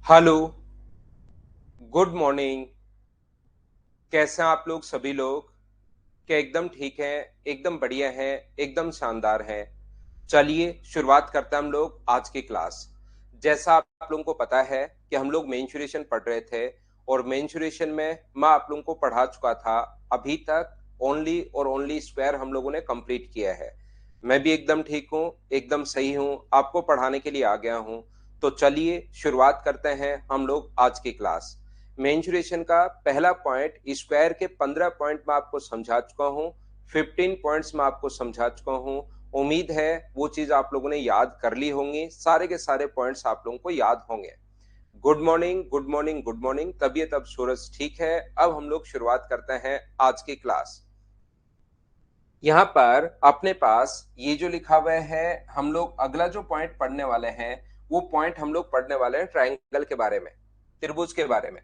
Hello, good morning. कैसे हैं आप लोग सभी लोग? क्या एकदम ठीक हैं, एकदम बढ़िया हैं, एकदम शानदार हैं? चलिए शुरुआत करते हैं हम लोग आज की क्लास। जैसा आप लोगों को पता है कि हम लोग मेंस्ट्रुएशन पढ़ रहे थे और मेंस्ट्रुएशन में मैं आप लोगों को पढ़ा चुका था। अभी तक ओनली और ओनली स्क्वायर हम लोगों ने कंप्लीट किया है। मैं भी एकदम ठीक हूँ, एकदम सही हूँ, आपको पढ़ाने के लिए आ गया हूँ। तो चलिए शुरुआत करते हैं हम लोग आज की क्लास। मेंस्ट्रुएशन का पहला पॉइंट, स्क्वायर के 15 पॉइंट मैं आपको समझा चुका हूँ, 15 पॉइंट्स मैं आपको समझा चुका हूँ। उम्मीद है वो चीज आप लोगों ने याद कर ली होंगी, सारे के सारे पॉइंट्स आप लोगों को याद होंगे। Good morning, good morning, good morning. तबीयत अब सूरज ठीक है। अब हम लोग शुरुआत करते हैं आज की क्लास। यहाँ पर अपने पास ये जो लिखा हुआ है, हम लोग अगला जो पॉइंट पढ़ने वाले हैं वो पॉइंट हम लोग पढ़ने वाले हैं ट्राइंगल के बारे में, त्रिभुज के बारे में।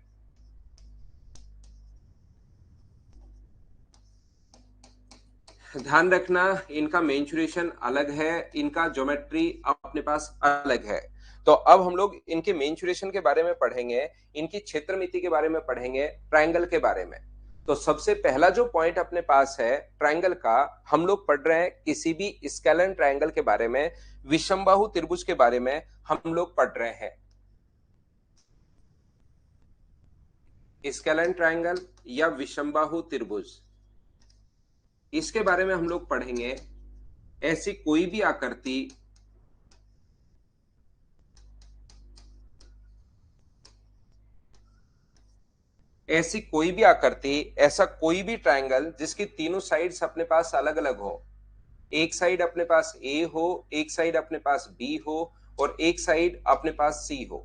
ध्यान रखना, इनका मेंस्ट्रुएशन अलग है, इनका ज्योमेट्री अपने पास अलग है। तो अब हम लोग इनके मेंस्ट्रुएशन के बारे में पढ़ेंगे, इनकी क्षेत्रमिति के बारे में पढ़ेंगे, ट्रायंगल के बारे में। तो सबसे पहला जो पॉइंट अपने पास है ट्रायंगल का, हम लोग पढ़ रहे हैं किसी भी स्केलन ट्रायंगल के बारे में, विषमबाहु त्रिभुज के बारे में हम लोग पढ़ रहे हैं। स्केलन ट्रायंगल या विषमबाहु त्रिभुज, इसके बारे में हम लोग पढ़ेंगे। ऐसी कोई भी आकृति, ऐसी कोई भी आकृति, ऐसा कोई भी ट्रायंगल जिसकी तीनों साइड्स अपने पास अलग अलग हो। एक साइड अपने पास ए हो, एक साइड अपने पास बी हो और एक साइड अपने पास सी हो।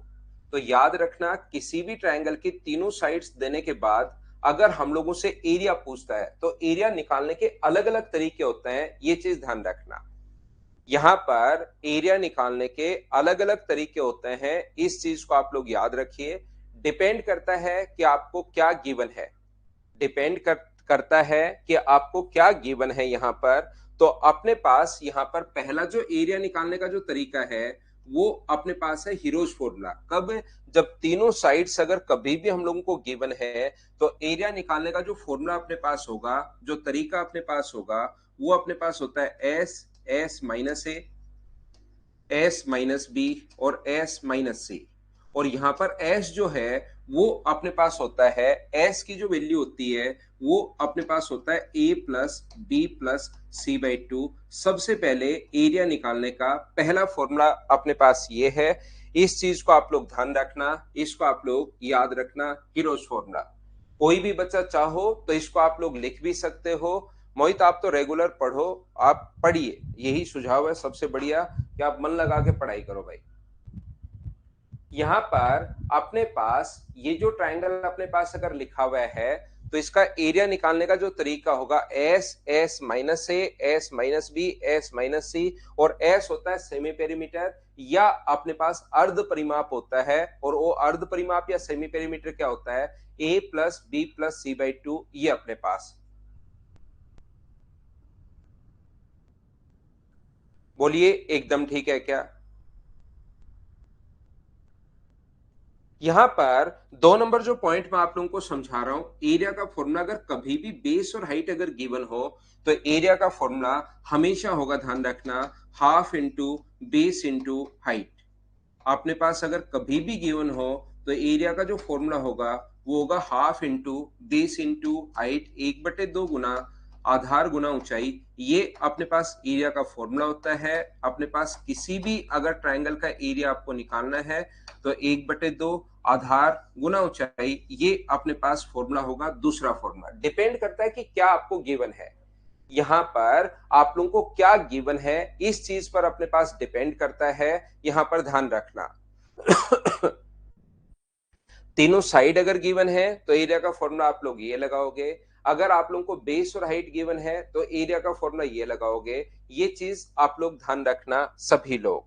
तो याद रखना, किसी भी ट्रायंगल की तीनों साइड्स देने के बाद अगर हम लोगों से एरिया पूछता है तो एरिया निकालने के अलग अलग तरीके होते हैं, ये चीज ध्यान रखना। यहाँ पर एरिया निकालने के अलग अलग तरीके होते हैं, इस चीज को आप लोग याद रखिए। डिपेंड करता है कि आपको क्या गिवन है, डिपेंड करता है कि आपको क्या गिवन है यहाँ पर। तो अपने पास यहाँ पर पहला जो एरिया निकालने का जो तरीका है वो अपने पास है हीरोज फॉर्मूला। कब? जब तीनों साइड्स अगर कभी भी हम लोगों को गिवन है तो एरिया निकालने का जो फॉर्मूला अपने पास होगा, जो तरीका अपने पास होगा, वो अपने पास होता है S S minus A, S minus B और एस माइनस सी। और यहाँ पर एस जो है वो अपने पास होता है, एस की जो वैल्यू होती है वो अपने पास होता है A plus B plus C by two. सबसे पहले एरिया निकालने का पहला फॉर्मूला अपने पास ये है। इस चीज को आप लोग ध्यान रखना, इसको आप लोग याद रखना, हीरोज फॉर्मूला। कोई भी बच्चा चाहो तो इसको आप लोग लिख भी सकते हो। मोहित आप तो रेगुलर पढ़ो, आप पढ़िए, यही सुझाव है सबसे बढ़िया कि आप मन लगा के पढ़ाई करो भाई। यहाँ पर अपने पास ये जो ट्रायंगल अपने पास अगर लिखा हुआ है तो इसका एरिया निकालने का जो तरीका होगा S S minus A, S minus B, S minus C. और एस होता है सेमी पेरीमीटर या अपने पास अर्ध परिमाप होता है, और वो अर्ध परिमाप या सेमी पेरीमीटर क्या होता है, A plus B plus C by two, ये अपने पास। बोलिए एकदम ठीक है क्या? यहां पर 2 नंबर जो पॉइंट मैं आप लोगों को समझा रहा हूं, एरिया का फॉर्मूला अगर कभी भी बेस और हाइट अगर गिवन हो तो एरिया का फॉर्मूला हमेशा होगा, ध्यान रखना, half into base into height. अपने पास अगर कभी भी गिवन हो तो एरिया का जो फॉर्मूला होगा वो होगा half into base into height, 1/2 गुना आधार गुना ऊंचाई। ये अपने पास एरिया का फॉर्मूला होता है। अपने पास किसी भी अगर ट्रायंगल का एरिया आपको निकालना है तो 1/2 आधार गुना ऊंचाई, ये अपने पास फॉर्मूला होगा। दूसरा फॉर्मूला डिपेंड करता है कि क्या आपको गिवन है, यहाँ पर आप लोगों को क्या गिवन है इस चीज पर अपने पास डिपेंड करता है। यहाँ पर ध्यान रखना तीनों साइड अगर गिवन है तो एरिया का फॉर्मूला आप लोग ये लगाओगे। अगर आप लोगों को बेस और हाइट गिवन है तो एरिया का फॉर्मूला ये लगाओगे। ये चीज आप लोग ध्यान रखना सभी लोग।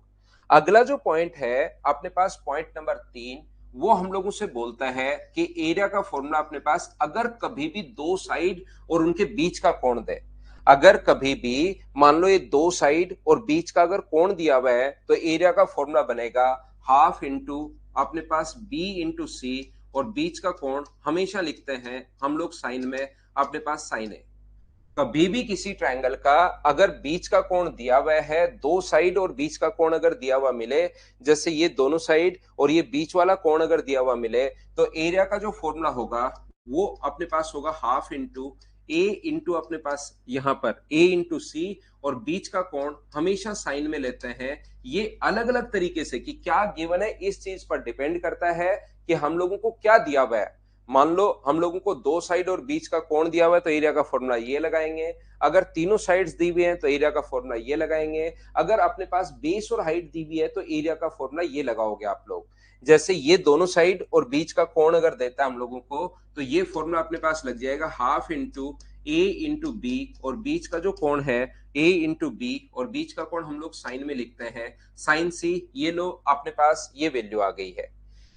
अगला जो पॉइंट है अपने पास, पॉइंट नंबर 3, वो हम लोगों से बोलता है कि एरिया का फॉर्मूला अपने पास अगर कभी भी दो साइड और उनके बीच का कोण दे। अगर कभी भी मान लो ये दो साइड और बीच का अगर कोण दिया हुआ है तो एरिया का फॉर्मूला बनेगा हाफ इंटू अपने पास B इंटू सी और बीच का कोण हमेशा लिखते हैं हम लोग साइन में अपने पास साइन ए। कभी भी किसी ट्रायंगल का अगर बीच का कोण दिया हुआ है, दो साइड और बीच का कोण अगर दिया हुआ मिले, जैसे ये दोनों साइड और ये बीच वाला कोण अगर दिया हुआ मिले, तो एरिया का जो फॉर्मूला होगा वो अपने पास होगा हाफ इंटू ए इंटू अपने पास यहां पर ए इंटू सी, और बीच का कोण हमेशा साइन में लेते हैं। ये अलग अलग तरीके से कि क्या गिवन है इस चीज पर डिपेंड करता है कि हम लोगों को क्या दिया हुआ है। मान लो हम लोगों को दो साइड और बीच का कोण दिया हुआ है तो एरिया का फॉर्मूला ये लगाएंगे। अगर तीनों साइड्स दी हुई हैं तो एरिया का फॉर्मूला ये लगाएंगे। अगर अपने पास बेस और हाइट दी हुई है तो एरिया का फॉर्मूला ये लगाओगे आप लोग। जैसे ये दोनों साइड और बीच का कोण अगर देता है हम लोगों को, तो ये फॉर्मूला अपने पास लग जाएगा हाफ इंटू ए इंटू बी, और बीच का जो कोण है ए इंटू बी, और बीच का कोण हम लोग साइन में लिखते हैं साइन सी। ये लो अपने पास ये वैल्यू आ गई है।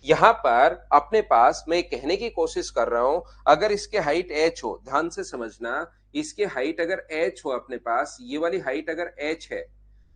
यहां पर अपने पास मैं कहने की कोशिश कर रहा हूं, अगर इसके हाइट h हो, ध्यान से समझना, इसके हाइट अगर h हो अपने पास, ये वाली हाइट अगर h है,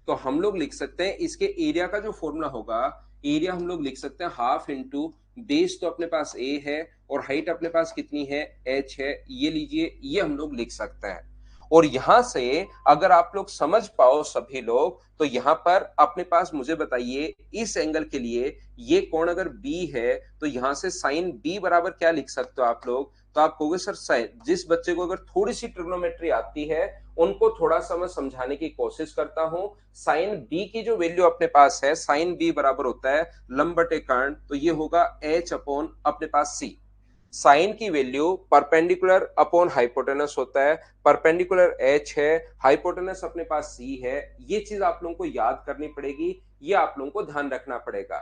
तो हम लोग लिख सकते हैं इसके एरिया का जो फॉर्मूला होगा, एरिया हम लोग लिख सकते हैं हाफ इंटू बेस तो अपने पास a है और हाइट अपने पास कितनी है h है, ये लीजिए, ये हम लोग लिख सकते हैं। और यहां से अगर आप लोग समझ पाओ सभी लोग, तो यहां पर अपने पास मुझे बताइए इस एंगल के लिए ये कोण अगर B है तो यहां से साइन B बराबर क्या लिख सकते हो आप लोग। तो आप कहोगे सर साइन, जिस बच्चे को अगर थोड़ी सी ट्रिग्नोमेट्री आती है उनको थोड़ा सा मैं समझाने की कोशिश करता हूं। साइन B की जो वैल्यू अपने पास है, साइन B बराबर होता है लंब बटे कर्ण, तो ये होगा H अपॉन अपने पास C। साइन की वैल्यू परपेंडिकुलर अपॉन हाइपोटेनस होता है, परपेंडिकुलर h है, हाइपोटेनस अपने पास c है। ये चीज आप लोगों को याद करनी पड़ेगी, ये आप लोगों को ध्यान रखना पड़ेगा।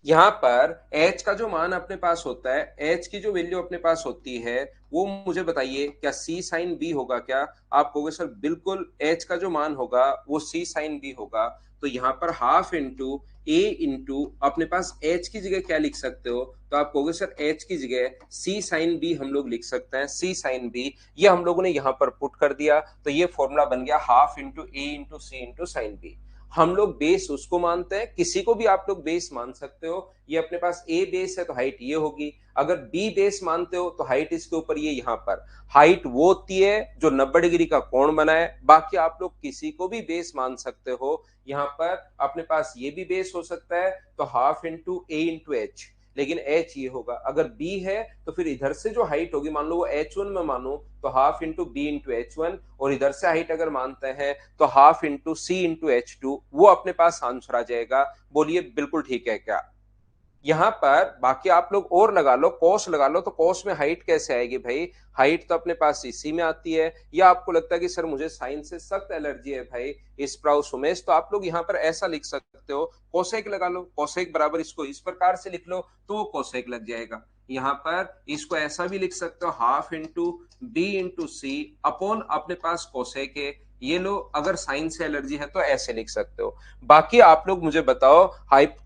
यहां पर h का जो मान अपने पास होता है, h की जो वैल्यू अपने पास होती है, वो मुझे बताइए क्या c साइन b होगा क्या। आप कहोगे सर बिल्कुल h का जो मान होगा वो c साइन b होगा। तो यहां पर हाफ इंटू a इंटू अपने पास h की जगह क्या लिख सकते हो, तो आप कहोगे सर h की जगह c साइन b हम लोग लिख सकते हैं, c साइन b। ये हम लोगों ने यहां पर पुट कर दिया तो ये फॉर्मूला बन गया half into a into c into sine b। हम लोग बेस उसको मानते हैं, किसी को भी आप लोग बेस मान सकते हो। ये अपने पास ए बेस है तो हाइट ये होगी, अगर बी बेस मानते हो तो हाइट इसके ऊपर ये यहां पर हाइट वो होती है जो 90 डिग्री का कोण बनाए। बाकी आप लोग किसी को भी बेस मान सकते हो। यहां पर अपने पास ये भी बेस हो सकता है तो हाफ इंटू ए इंटू एच, लेकिन h ये होगा। अगर b है तो फिर इधर से जो हाइट होगी, मान लो वो h1 में मानो तो half into B into h1, और इधर से हाइट अगर मानते हैं तो half into C into h2, वो अपने पास आंसर आ जाएगा। बोलिए बिल्कुल ठीक है क्या। यहां पर बाकी आप लोग और लगा लो, कॉस लगा लो, तो कॉस में हाइट कैसे आएगी भाई, हाइट तो अपने पास इसी में आती है। या आपको लगता है कि सर मुझे साइन से सख्त एलर्जी है भाई इस प्राउस उमेश, तो आप लोग यहां पर ऐसा लिख सकते हो, कोसेक लगा लो, कोसेक बराबर इसको इस प्रकार से लिख लो तो वो कोसेक लग जाएगा। यहां पर इसको ऐसा भी लिख सकते हो हाफ इंटू बी इंटू सी अपॉन अपने पास कोसेक है। ये लो, अगर साइन से एलर्जी है तो ऐसे लिख सकते हो। बाकी आप लोग मुझे बताओ,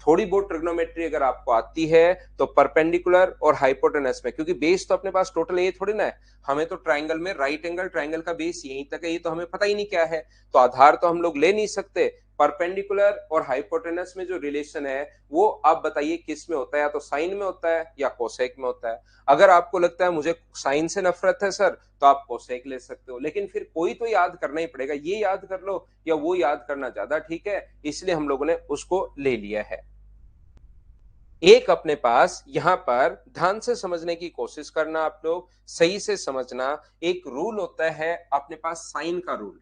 थोड़ी बहुत ट्रिग्नोमेट्री अगर आपको आती है तो परपेंडिकुलर और हाइपोटेनस में, क्योंकि बेस तो अपने पास टोटल ये थोड़ी ना है, हमें तो ट्राइंगल में राइट एंगल ट्राइंगल का बेस यहीं तक है, ये तो हमें पता ही नहीं क्या है, तो आधार तो हम लोग ले नहीं सकते। परपेंडिकुलर और हाइपोटेनस में जो रिलेशन है वो आप बताइए किस में होता है, या तो साइन में होता है या कोसेक में होता है। अगर आपको लगता है मुझे साइन से नफरत है सर, तो आप कोसेक ले सकते हो, लेकिन फिर कोई तो याद करना ही पड़ेगा, ये याद कर लो या वो याद करना ज्यादा ठीक है, इसलिए हम लोगों ने उसको ले लिया है। एक अपने पास यहां पर ध्यान से समझने की कोशिश करना, आप लोग सही से समझना। एक रूल होता है अपने पास साइन का रूल।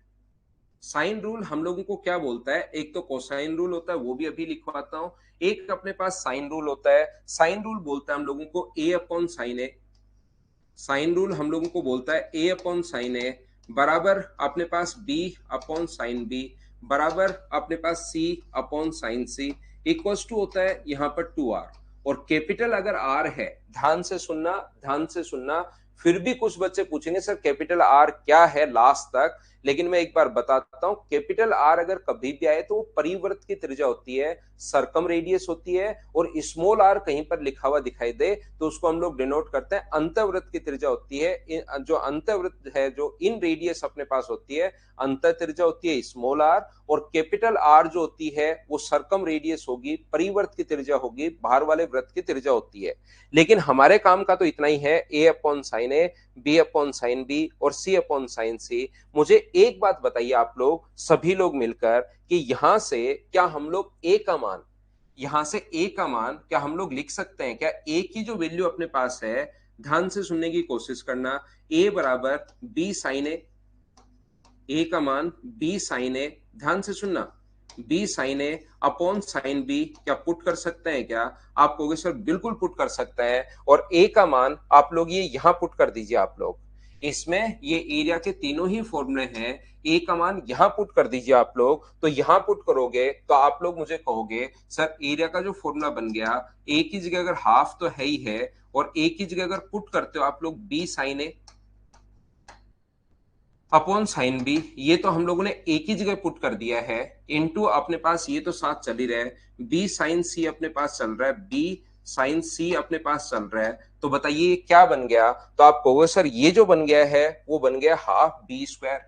साइन रूल हम लोगों को क्या बोलता है, एक तो कोसाइन रूल होता है, वो भी अभी लिखवाता हूं। एक अपने पास साइन रूल होता है, साइन रूल बोलता है हम लोगों को ए upon sine A. Sine rule हम लोगों को बोलता है ए अपॉन साइन ए बराबर अपने पास बी अपॉन साइन बी बराबर अपने पास C upon sine C equals to होता है यहाँ पर 2r। और कैपिटल अगर r है, ध्यान से सुनना, ध्यान से सुनना, फिर भी कुछ बच्चे पूछेंगे सर कैपिटल R क्या है लास्ट तक, लेकिन मैं एक बार बताता हूं, कैपिटल आर अगर कभी भी आए तो वो परिवृत्त की त्रिज्या होती है, सर्कम रेडियस होती है, और स्मॉल आर कहीं पर लिखा हुआ दिखाई दे तो उसको हम लोग डिनोट करते हैं अंतःवृत्त की त्रिज्या होती है। जो अंतःवृत्त है, जो इन रेडियस अपने पास होती है, अंत त्रिज्या होती है स्मॉल आर, और कैपिटल आर जो होती है वो सर्कम रेडियस होगी, परिवर्त की त्रिज्या होगी, बाहर वाले वृत्त की त्रिज्या होती है। लेकिन हमारे काम का तो इतना ही है, A upon sine A, B upon sine B और सी अपॉन साइन सी। मुझे एक बात बताइए आप लोग सभी लोग मिलकर कि यहां से क्या हम लोग ए का मान, यहां से ए का मान क्या हम लोग लिख सकते हैं? क्या ए की जो वैल्यू अपने पास है, ध्यान से सुनने की कोशिश करना, ए बराबर बी साइन ए का मान बी साइन ए, ध्यान से सुनना, बी साइन ए अपॉन साइन बी क्या पुट कर सकते हैं क्या? आप कहोगे सर बिल्कुल पुट कर सकते हैं, और ए का मान आप लोग ये यहां पुट कर दीजिए। आप लोग इसमें ये एरिया के तीनों ही फॉर्मूले हैं, ए का मान यहां पुट कर दीजिए आप लोग। तो यहां पुट करोगे तो आप लोग मुझे कहोगे सर एरिया का जो फॉर्मूला बन गया, ए की जगह अगर हाफ तो है ही है, और ए की जगह अगर पुट करते हो आप लोग बी साइन ए अपॉन साइन बी, ये तो हम लोगों ने एक ही जगह पुट कर दिया है, इनटू अपने पास ये तो साथ चल ही रहा है, बी साइन सी अपने पास चल रहा है, बी साइन सी अपने पास चल रहा है। तो बताइए ये क्या बन गया? तो आप कहोगे सर ये जो बन गया है वो बन गया हाफ बी स्क्वायर,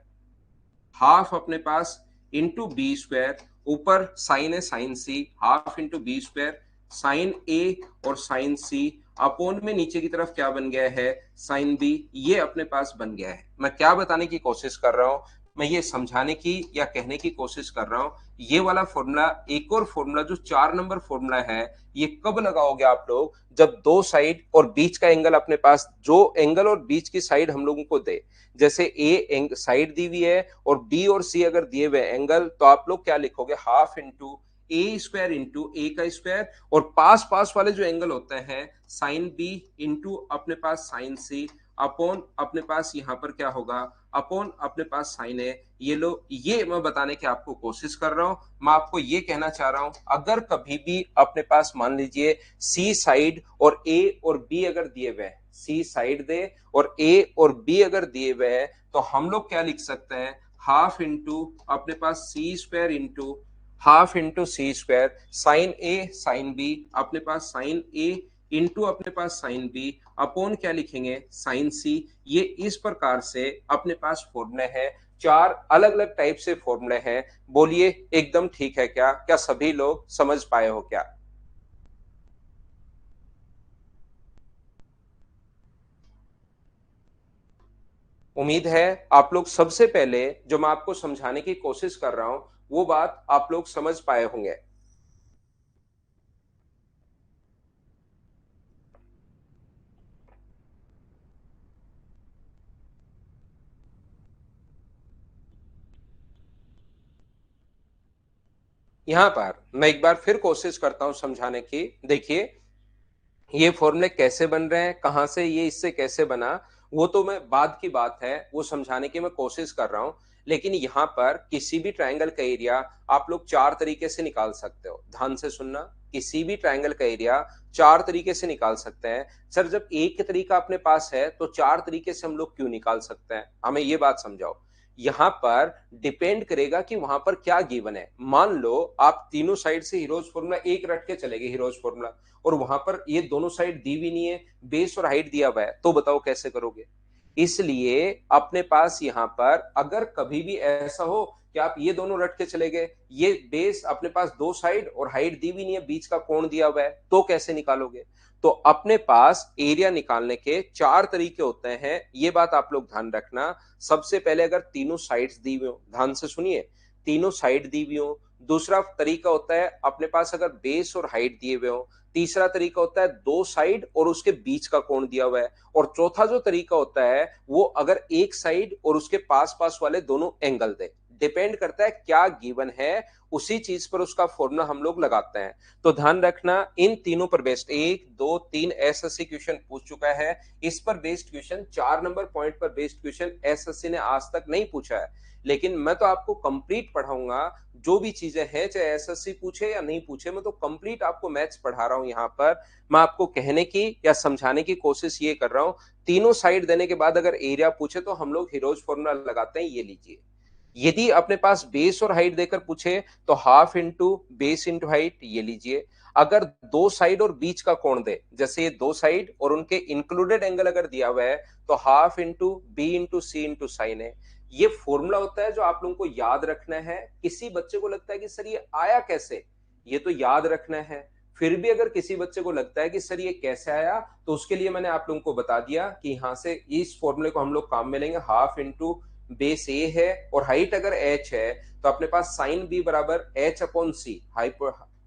हाफ अपने पास इंटू बी स्क्वायर, ऊपर साइन है sine C, half into B square sine A और साइन सी, अपोन में नीचे की तरफ क्या बन गया है, साइन बी, ये अपने पास बन गया है। मैं क्या बताने की कोशिश कर रहा हूं, मैं ये समझाने की या कहने की कोशिश कर रहा हूं, ये वाला फॉर्मूला, एक और फॉर्मूला जो 4 नंबर फॉर्मूला है, ये कब लगाओगे आप लोग? जब दो साइड और बीच का एंगल अपने पास, जो एंगल और बीच की साइड हम लोगों को दे, जैसे ए साइड दी हुई है और बी और सी अगर दिए हुए एंगल, तो आप लोग क्या लिखोगे, हाफ इंटू ए स्क्वायर इंटू ए का स्क्वायर, और पास पास वाले जो एंगल होते हैं साइन बी इंटू अपने पास साइन सी, अपॉन अपने पास यहां पर क्या होगा, अपॉन अपने पास साइन है। ये लो, ये मैं बताने की आपको कोशिश कर रहा हूं। मैं आपको ये कहना चाह रहा हूं, अगर कभी भी अपने पास मान लीजिए सी साइड और ए और बी अगर दिए हुए हैं, सी साइड दे और ए और बी अगर दिए हुए हैं, तो हम लोग क्या लिख सकते हैं, हाफ इंटू अपने पास सी square into half into C square, sine A sine B अपने पास साइन ए इंटू अपने पास साइन बी, अपॉन क्या लिखेंगे, साइन सी। ये इस प्रकार से अपने पास फॉर्मूले हैं, 4 अलग अलग टाइप से फॉर्मूले हैं। बोलिए एकदम ठीक है क्या? क्या सभी लोग समझ पाए हो क्या? उम्मीद है आप लोग सबसे पहले जो मैं आपको समझाने की कोशिश कर रहा हूं वो बात आप लोग समझ पाए होंगे। यहां पर मैं एक बार फिर कोशिश करता हूं समझाने की। देखिए ये फॉर्मूले कैसे बन रहे हैं, कहां से ये इससे कैसे बना, वो तो मैं बाद की बात है, वो समझाने की मैं कोशिश कर रहा हूं। लेकिन यहां पर किसी भी ट्रायंगल का एरिया आप लोग 4 तरीके से निकाल सकते हो, ध्यान से सुनना। किसी भी ट्रायंगल का एरिया 4 तरीके से निकाल सकते हैं। सर जब एक तरीका अपने पास है तो 4 तरीके से हम लोग क्यों निकाल सकते हैं? हमें ये बात समझाओ। यहां पर डिपेंड करेगा कि वहां पर क्या गिवन है। मान लो आप तीनों साइड से हीरोज फॉर्मूला एक रट के चले गए, हीरोज फॉर्मूला, और वहां पर ये दोनों साइड दी भी नहीं है, बेस और हाइट दिया हुआ है, तो बताओ कैसे करोगे? इसलिए अपने पास यहां पर अगर कभी भी ऐसा हो कि आप ये दोनों रट के चले गए, ये बेस अपने पास दो साइड और हाइट दी भी नहीं है, बीच का कोण दिया हुआ है, तो कैसे निकालोगे? तो अपने पास एरिया निकालने के 4 तरीके होते हैं, ये बात आप लोग ध्यान रखना। सबसे पहले अगर तीनों साइड्स दी हुई हो, ध्यान से सुनिए, तीनों साइड दी हुई हो। दूसरा तरीका होता है अपने पास अगर बेस और हाइट दिए हुए हो। तीसरा तरीका होता है दो साइड और उसके बीच का कोण दिया हुआ है। और चौथा जो तरीका होता है वो अगर एक साइड और उसके पास पास वाले दोनों एंगल दे। डिपेंड करता है क्या गिवन है, उसी चीज पर उसका फॉर्मूला हम लोग लगाते हैं। तो ध्यान रखना, इन तीनों पर बेस्ड 1 2 3 एसएससी क्वेश्चन पूछ चुका है। इस पर बेस्ड क्वेश्चन 4 नंबर पॉइंट पर बेस्ड क्वेश्चन एसएससी ने आज तक नहीं पूछा है। लेकिन मैं तो आपको कंप्लीट पढ़ाऊंगा, जो भी चीजें हैं, चाहे एसएससी पूछे या नहीं पूछे, मैं तो कंप्लीट आपको मैथ्स पढ़ा रहा हूं। यहाँ पर मैं आपको कहने की या समझाने की कोशिश ये कर रहा हूं, तीनों साइड देने के बाद अगर एरिया पूछे तो हम लोग हीरोज फॉर्मूला लगाते हैं, ये लीजिए। यदि अपने पास बेस और हाइट देकर पूछे तो half into base into height, ये लीजिए। अगर दो साइड और बीच का कोण दे, जैसे ये दो साइड और उनके इंक्लूडेड एंगल अगर दिया हुआ है, तो half into B into C into sine है। ये फॉर्मूला होता है जो आप लोगों को याद रखना है। किसी बच्चे को लगता है कि सर ये आया कैसे, ये तो याद रखना है। फिर भी अगर किसी बच्चे को लगता है कि सर ये कैसे आया, तो उसके लिए मैंने आप लोगों को बता दिया कि यहां से इस फॉर्मूले को हम लोग काम में लेंगे। हाफ इंटू बेस ए है और हाइट अगर एच है, तो अपने पास साइन बी बराबर एच अपॉन सी,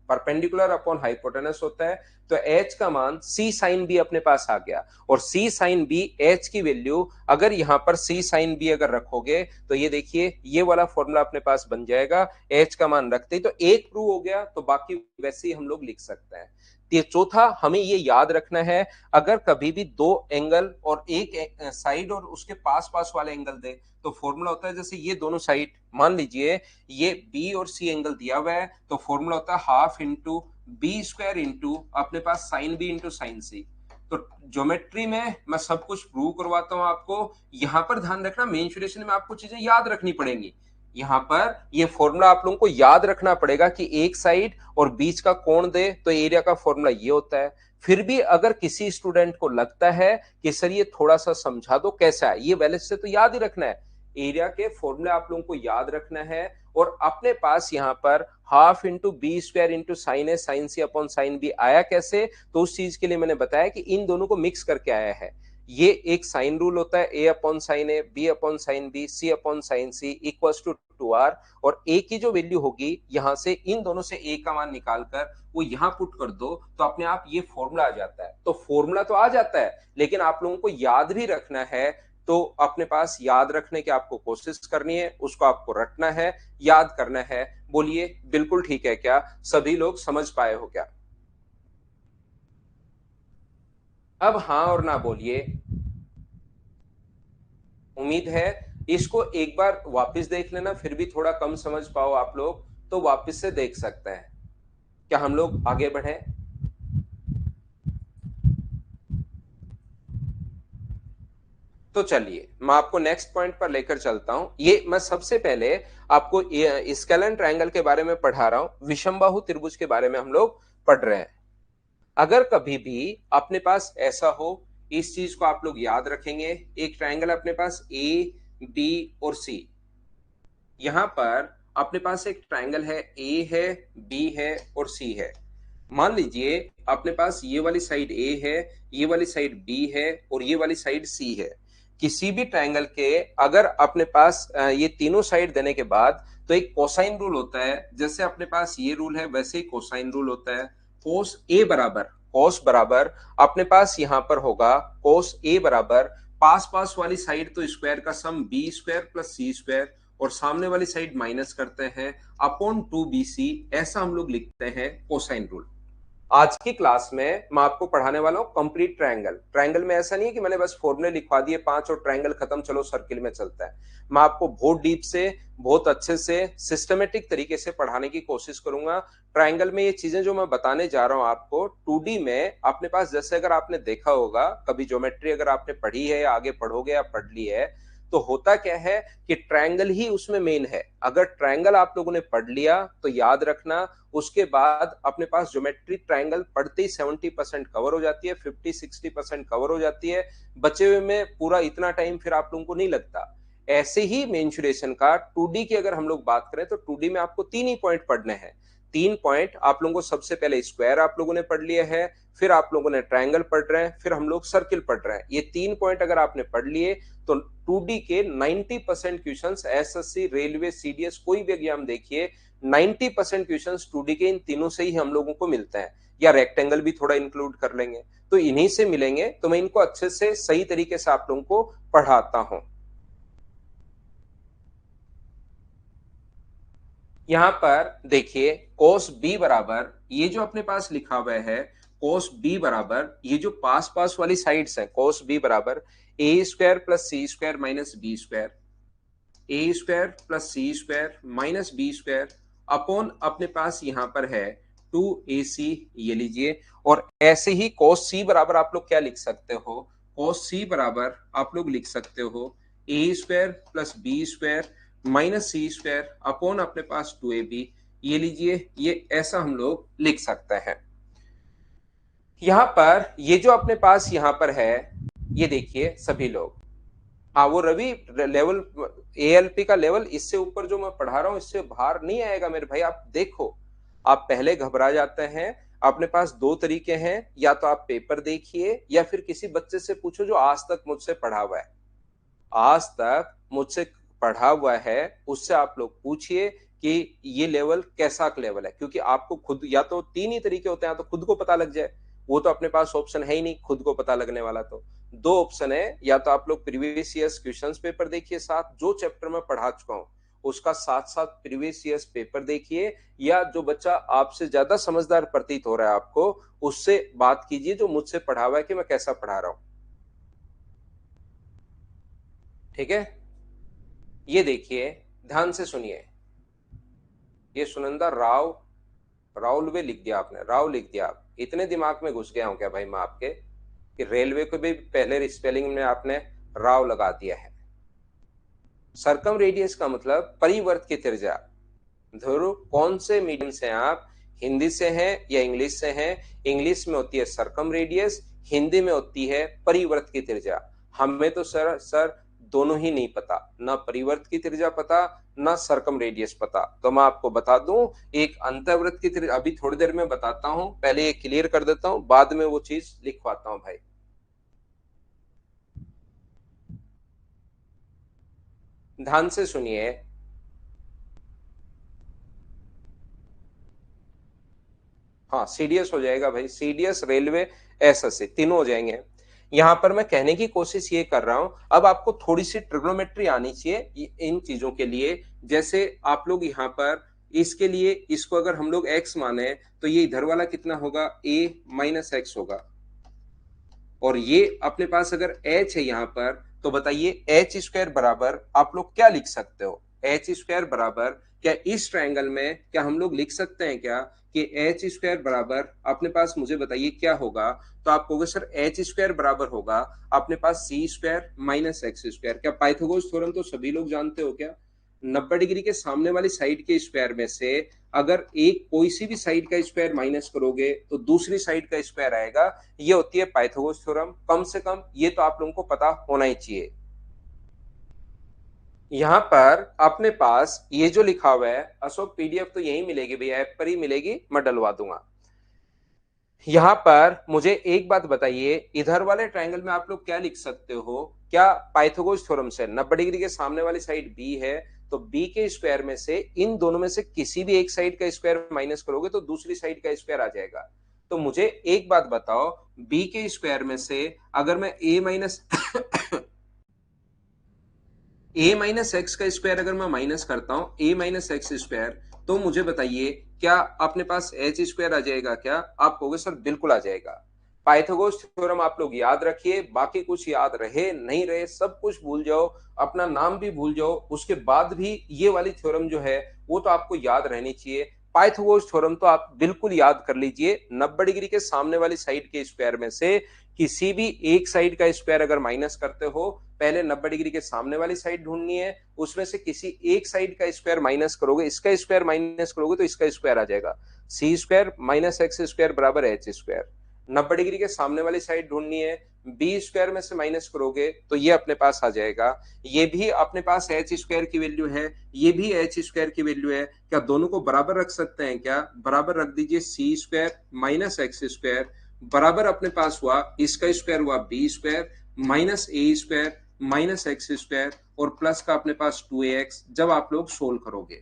परपेंडिकुलर अपॉन हाइपोटेनस होता है। तो एच का मान सी साइन बी अपने पास आ गया, और सी साइन बी एच की वैल्यू अगर यहां पर सी साइन बी अगर रखोगे, तो ये देखिए ये वाला फॉर्मूला अपने पास बन जाएगा। एच का मान रखते ही तो एक प्रूव हो गया, तो बाकी वैसे ही हम लोग लिख सकते हैं। चौथा, हमें ये याद रखना है, अगर कभी भी दो एंगल और एक साइड और उसके पास पास वाले एंगल दे, तो फॉर्मूला होता है, जैसे ये दोनों साइड मान लीजिए ये बी और सी एंगल दिया हुआ है, तो फॉर्मूला होता है half into B square into अपने पास sine B into sine C. तो ज्योमेट्री में मैं सब कुछ प्रूव करवाता हूं आपको। यहां पर ध्यान रखना, मेंसुरेशन में आपको चीजें याद रखनी पड़ेंगी। यहां पर ये फॉर्मूला आप लोगों को याद रखना पड़ेगा कि एक साइड और बीच का कोण दे तो एरिया का फॉर्मूला ये होता है। फिर भी अगर किसी स्टूडेंट को लगता है कि सर ये थोड़ा सा समझा दो कैसा है, ये पहले से तो याद ही रखना है। एरिया के फॉर्मूले आप लोगों को याद रखना है, और अपने पास यहाँ पर half into B square into sine A sine C upon sine B आया कैसे, तो उस चीज के लिए मैंने बताया कि इन दोनों को मिक्स करके आया है। ये एक साइन रूल होता है, A upon sine A, B upon sine B, C upon sine C equals to 2r, और ए की जो वैल्यू होगी यहां से इन दोनों से ए का मान निकालकर वो यहां पुट कर दो, तो अपने आप ये फॉर्मूला आ जाता है। तो फॉर्मूला तो आ जाता है, लेकिन आप लोगों को याद भी रखना है। तो अपने पास याद रखने की आपको कोशिश करनी है, उसको आपको रटना है, याद करना है। बोलिए बिल्कुल ठीक है क्या? सभी लोग समझ पाए हो क्या? अब हाँ और ना बोलिए। उम्मीद है इसको एक बार वापस देख लेना, फिर भी थोड़ा कम समझ पाओ आप लोग तो वापस से देख सकते हैं। क्या हम लोग आगे बढ़े? तो चलिए मैं आपको नेक्स्ट पॉइंट पर लेकर चलता हूं। ये मैं सबसे पहले आपको स्केलन ट्रायंगल के बारे में पढ़ा रहा हूं, विषमबाहु त्रिभुज के बारे में हम लोग पढ़ रहे हैं। अगर कभी भी अपने पास ऐसा हो, इस चीज को आप लोग याद रखेंगे। एक ट्रायंगल अपने पास ए बी और सी, यहां पर अपने पास एक ट्रायंगल है, ए है, बी है और सी है। मान लीजिए अपने पास ये वाली साइड ए है, ये वाली साइड बी है और ये वाली साइड सी है। किसी भी ट्रायंगल के अगर अपने पास ये तीनों साइड देने के बाद, तो एक कोसाइन रूल होता है। जैसे अपने पास ये रूल है, वैसे ही कोसाइन रूल होता है। कोस ए बराबर, कोस बराबर अपने पास यहां पर होगा कोस ए बराबर पास पास वाली साइड तो स्क्वायर का सम B square plus C square, और सामने वाली साइड माइनस करते हैं अपॉन 2bc, ऐसा हम लोग लिखते हैं कोसाइन रूल। आज की क्लास में मैं आपको पढ़ाने वाला हूं कंप्लीट ट्रायंगल। ट्रायंगल में ऐसा नहीं है कि मैंने बस फॉर्मूले लिखवा दिए 5 और ट्रायंगल खत्म, चलो सर्किल में चलता है। मैं आपको बहुत डीप से, बहुत अच्छे से, सिस्टमेटिक तरीके से पढ़ाने की कोशिश करूंगा। ट्रायंगल में ये चीजें जो मैं बताने जा रहा हूं आपको 2D में अपने पास, जैसे अगर आपने देखा होगा कभी ज्योमेट्री अगर आपने पढ़ी है या आगे पढ़ोगे या पढ़ ली है, तो होता क्या है कि ट्रायंगल ही उसमें मेन है। अगर ट्रायंगल आप लोगों ने पढ़ लिया तो याद रखना, उसके बाद अपने पास ज्योमेट्री ट्रायंगल पढ़ते ही 70% कवर हो जाती है, 50-60% कवर हो जाती है। बचे हुए में पूरा इतना टाइम फिर आप लोगों को नहीं लगता। ऐसे ही मेंसुरेशन का 2D की अगर हम लोग बात करें तो 2D में आपको 3 ही पॉइंट पढ़ने हैं। 3 पॉइंट आप लोगों को, सबसे पहले स्क्वायर आप लोगों ने पढ़ लिया है, फिर आप लोगों ने ट्रायंगल पढ़ रहे हैं, फिर हम लोग सर्किल पढ़ रहे हैं। ये 3 पॉइंट अगर आपने पढ़ लिए तो 2D के 90% क्वेश्चंस, एसएससी, रेलवे, सीडीएस, कोई भी एग्जाम देखिए, 90% क्वेश्चंस 2D के इन तीनों से ही हम लोगों को मिलते हैं, या रेक्टेंगल भी थोड़ा इंक्लूड कर लेंगे तो इन्हीं से मिलेंगे। तो मैं इनको अच्छे से सही तरीके से आप लोगों को पढ़ाता हूं। यहां पर देखिए कोस बी बराबर, ये जो अपने पास लिखा हुआ है कोस बी बराबर, ये जो पास पास वाली साइड्स है, कोस बी बराबर A square plus C square minus B square, A square plus C square minus B square upon अपने पास यहां पर है 2ac, ये लीजिए। और ऐसे ही cos c बराबर आप लोग क्या लिख सकते हो, cos c बराबर आप लोग लिख सकते हो A square plus B square minus C square upon अपने पास 2ab, ये लीजिए, ये ऐसा हम लोग लिख सकते हैं। यहां पर ये जो अपने पास यहां पर है, ये देखिए सभी लोग, हाँ वो रवि लेवल एएलपी का लेवल इससे ऊपर जो मैं पढ़ा रहा हूं इससे बाहर नहीं आएगा मेरे भाई। आप देखो, आप पहले घबरा जाते हैं। अपने पास दो तरीके हैं, या तो आप पेपर देखिए या फिर किसी बच्चे से पूछो जो आज तक मुझसे पढ़ा हुआ है, आज तक मुझसे पढ़ा हुआ है, उससे आप लोग पूछिए कि ये लेवल कैसा लेवल है। क्योंकि आपको खुद, या तो तीन ही तरीके होते हैं, तो खुद को पता लग जाए, वो तो अपने पास ऑप्शन है ही नहीं खुद को पता लगने वाला। तो दो ऑप्शन है, या तो आप लोग प्रीवियस ईयर्स क्वेश्चंस पेपर देखिए, साथ जो चैप्टर में पढ़ा चुका हूं उसका साथ साथ प्रीवियस ईयर्स पेपर देखिए, या जो बच्चा आपसे ज्यादा समझदार प्रतीत हो रहा है आपको, उससे बात कीजिए जो मुझसे पढ़ा हुआ है कि मैं कैसा पढ़ा रहा हूं। ठीक है, ये देखिए, ध्यान से सुनिए। ये सुनंदा राव, राउलवे लिख दिया आपने, राव लिख दिया। आप इतने दिमाग में घुस गया हूं क्या भाई मैं आपके, कि रेलवे को भी पहले स्पेलिंग में आपने राव लगा दिया है। सरकम रेडियस का मतलब परिवर्त की त्रिज्या। ध्रुव कौन से मीडियम से हैं आप, हिंदी से हैं या इंग्लिश से हैं? इंग्लिश में होती है सरकम रेडियस, हिंदी में होती है परिवर्त की त्रिज्या। हमें तो सर दोनों ही नहीं पता, ना परिवर्त की त्रिज्या पता, ना सरकम रेडियस पता। तो मैं आपको बता दूं, एक अंतर्वृत्त की त्रिज्या अभी थोड़ी देर में बताता हूं, पहले ये क्लियर कर देता हूं, बाद में वो चीज लिखवाता हूं भाई। ध्यान से सुनिए। हाँ सीडीएस हो जाएगा भाई, सीडीएस रेलवे एसएससी तीनों हो जाएंगे। यहां पर मैं कहने की कोशिश ये कर रहा हूं, अब आपको थोड़ी सी ट्रिग्नोमेट्री आनी चाहिए इन चीजों के लिए। जैसे आप लोग यहाँ पर इसके लिए, इसको अगर हम लोग x माने तो ये इधर वाला कितना होगा, a माइनस एक्स होगा। और ये अपने पास अगर h है यहाँ पर, तो बताइए एच स्क्वायर बराबर आप लोग क्या लिख सकते हो? एच स्क्वायर बराबर, क्या इस ट्रायंगल में क्या हम लोग लिख सकते हैं क्या कि एच स्क्वायर बराबर अपने पास, मुझे बताइए क्या होगा? तो आप कहोगे सर एच स्क्वायर बराबर होगा अपने पास सी स्क्वायर माइनस एक्स स्क्वायर। क्या पाइथागोरस थ्योरम तो सभी लोग जानते हो क्या? 90 डिग्री के सामने वाली साइड के स्क्वायर में से अगर एक कोई सी भी साइड का स्क्वायर माइनस करोगे तो दूसरी साइड का स्क्वायर आएगा। ये होती है पाइथागोरस थ्योरम। कम से कम ये तो आप लोगों को पता होना ही चाहिए। यहां पर अपने पास ये जो लिखा हुआ है, अशोक पीडीएफ तो यही मिलेगी भैया, ऐप पर ही मिलेगी, मैं डलवा दूंगा। यहां पर मुझे एक बात बताइए, इधर वाले ट्रायंगल में आप लोग क्या लिख सकते हो? क्या पाइथागोरस थ्योरम से 90 डिग्री के सामने वाली साइड बी है, तो बी के स्क्वायर में से इन दोनों में से किसी भी एक साइड का स्क्वायर माइनस करोगे तो दूसरी साइड का स्क्वायर आ जाएगा। तो मुझे एक बात बताओ, बी के स्क्वायर में से अगर मैं ए माइनस एक्स का स्क्वायर अगर मैं माइनस करता हूं, ए माइनस एक्स स्क्वायर, तो मुझे बताइए क्या अपने पास एच स्क्वायर आ जाएगा क्या? आप कहोगे सर बिल्कुल आ जाएगा। पाइथागोरस थ्योरम आप लोग याद रखिए, बाकी कुछ याद रहे नहीं रहे सब कुछ भूल जाओ, अपना नाम भी भूल जाओ, उसके बाद भी ये वाली थ्योरम जो है वो तो आपको याद रहनी चाहिए। पाइथागोरस थ्योरम तो आप बिल्कुल याद कर लीजिए, 90 डिग्री के सामने वाली साइड के स्क्वायर में से किसी भी एक साइड का स्क्वायर अगर माइनस करते हो, पहले 90 डिग्री के सामने वाली साइड ढूंढनी है, उसमें से किसी एक साइड का स्क्वायर माइनस करोगे, इसका स्क्वायर माइनस करोगे तो इसका स्क्वायर आ जाएगा। सी स्क्वायर माइनस एक्स स्क्वायर बराबर एच स्क्वायर। 90 डिग्री के सामने वाली साइड ढूंढनी है, बी स्क्वायर में से माइनस करोगे तो ये अपने पास आ जाएगा। ये भी अपने पास एच स्क्वायर की वैल्यू है, ये भी एच स्क्वायर की वैल्यू है। क्या दोनों को बराबर रख सकते हैं क्या? बराबर रख दीजिए, सी स्क्वायर माइनस एक्स स्क्वायर बराबर अपने पास हुआ, इसका स्क्वायर हुआ बी स्क्वायर माइनस ए स्क्वायर माइनस एक्स स्क्वायर और प्लस का अपने पास 2ax। जब आप लोग सोल्व करोगे,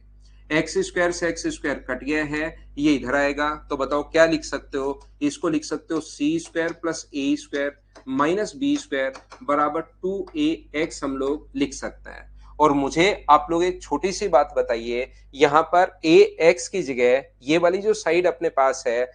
एक्स स्क्वायर से एक्स स्क्वायर कट गया है, ये इधर आएगा, तो बताओ क्या लिख सकते हो? इसको लिख सकते हो सी square plus A square minus B square बराबर 2ax हम लोग लिख सकते हैं। और मुझे आप लोग एक छोटी सी बात बताइए, यहां पर ए एक्स की जगह ये वाली जो साइड अपने पास है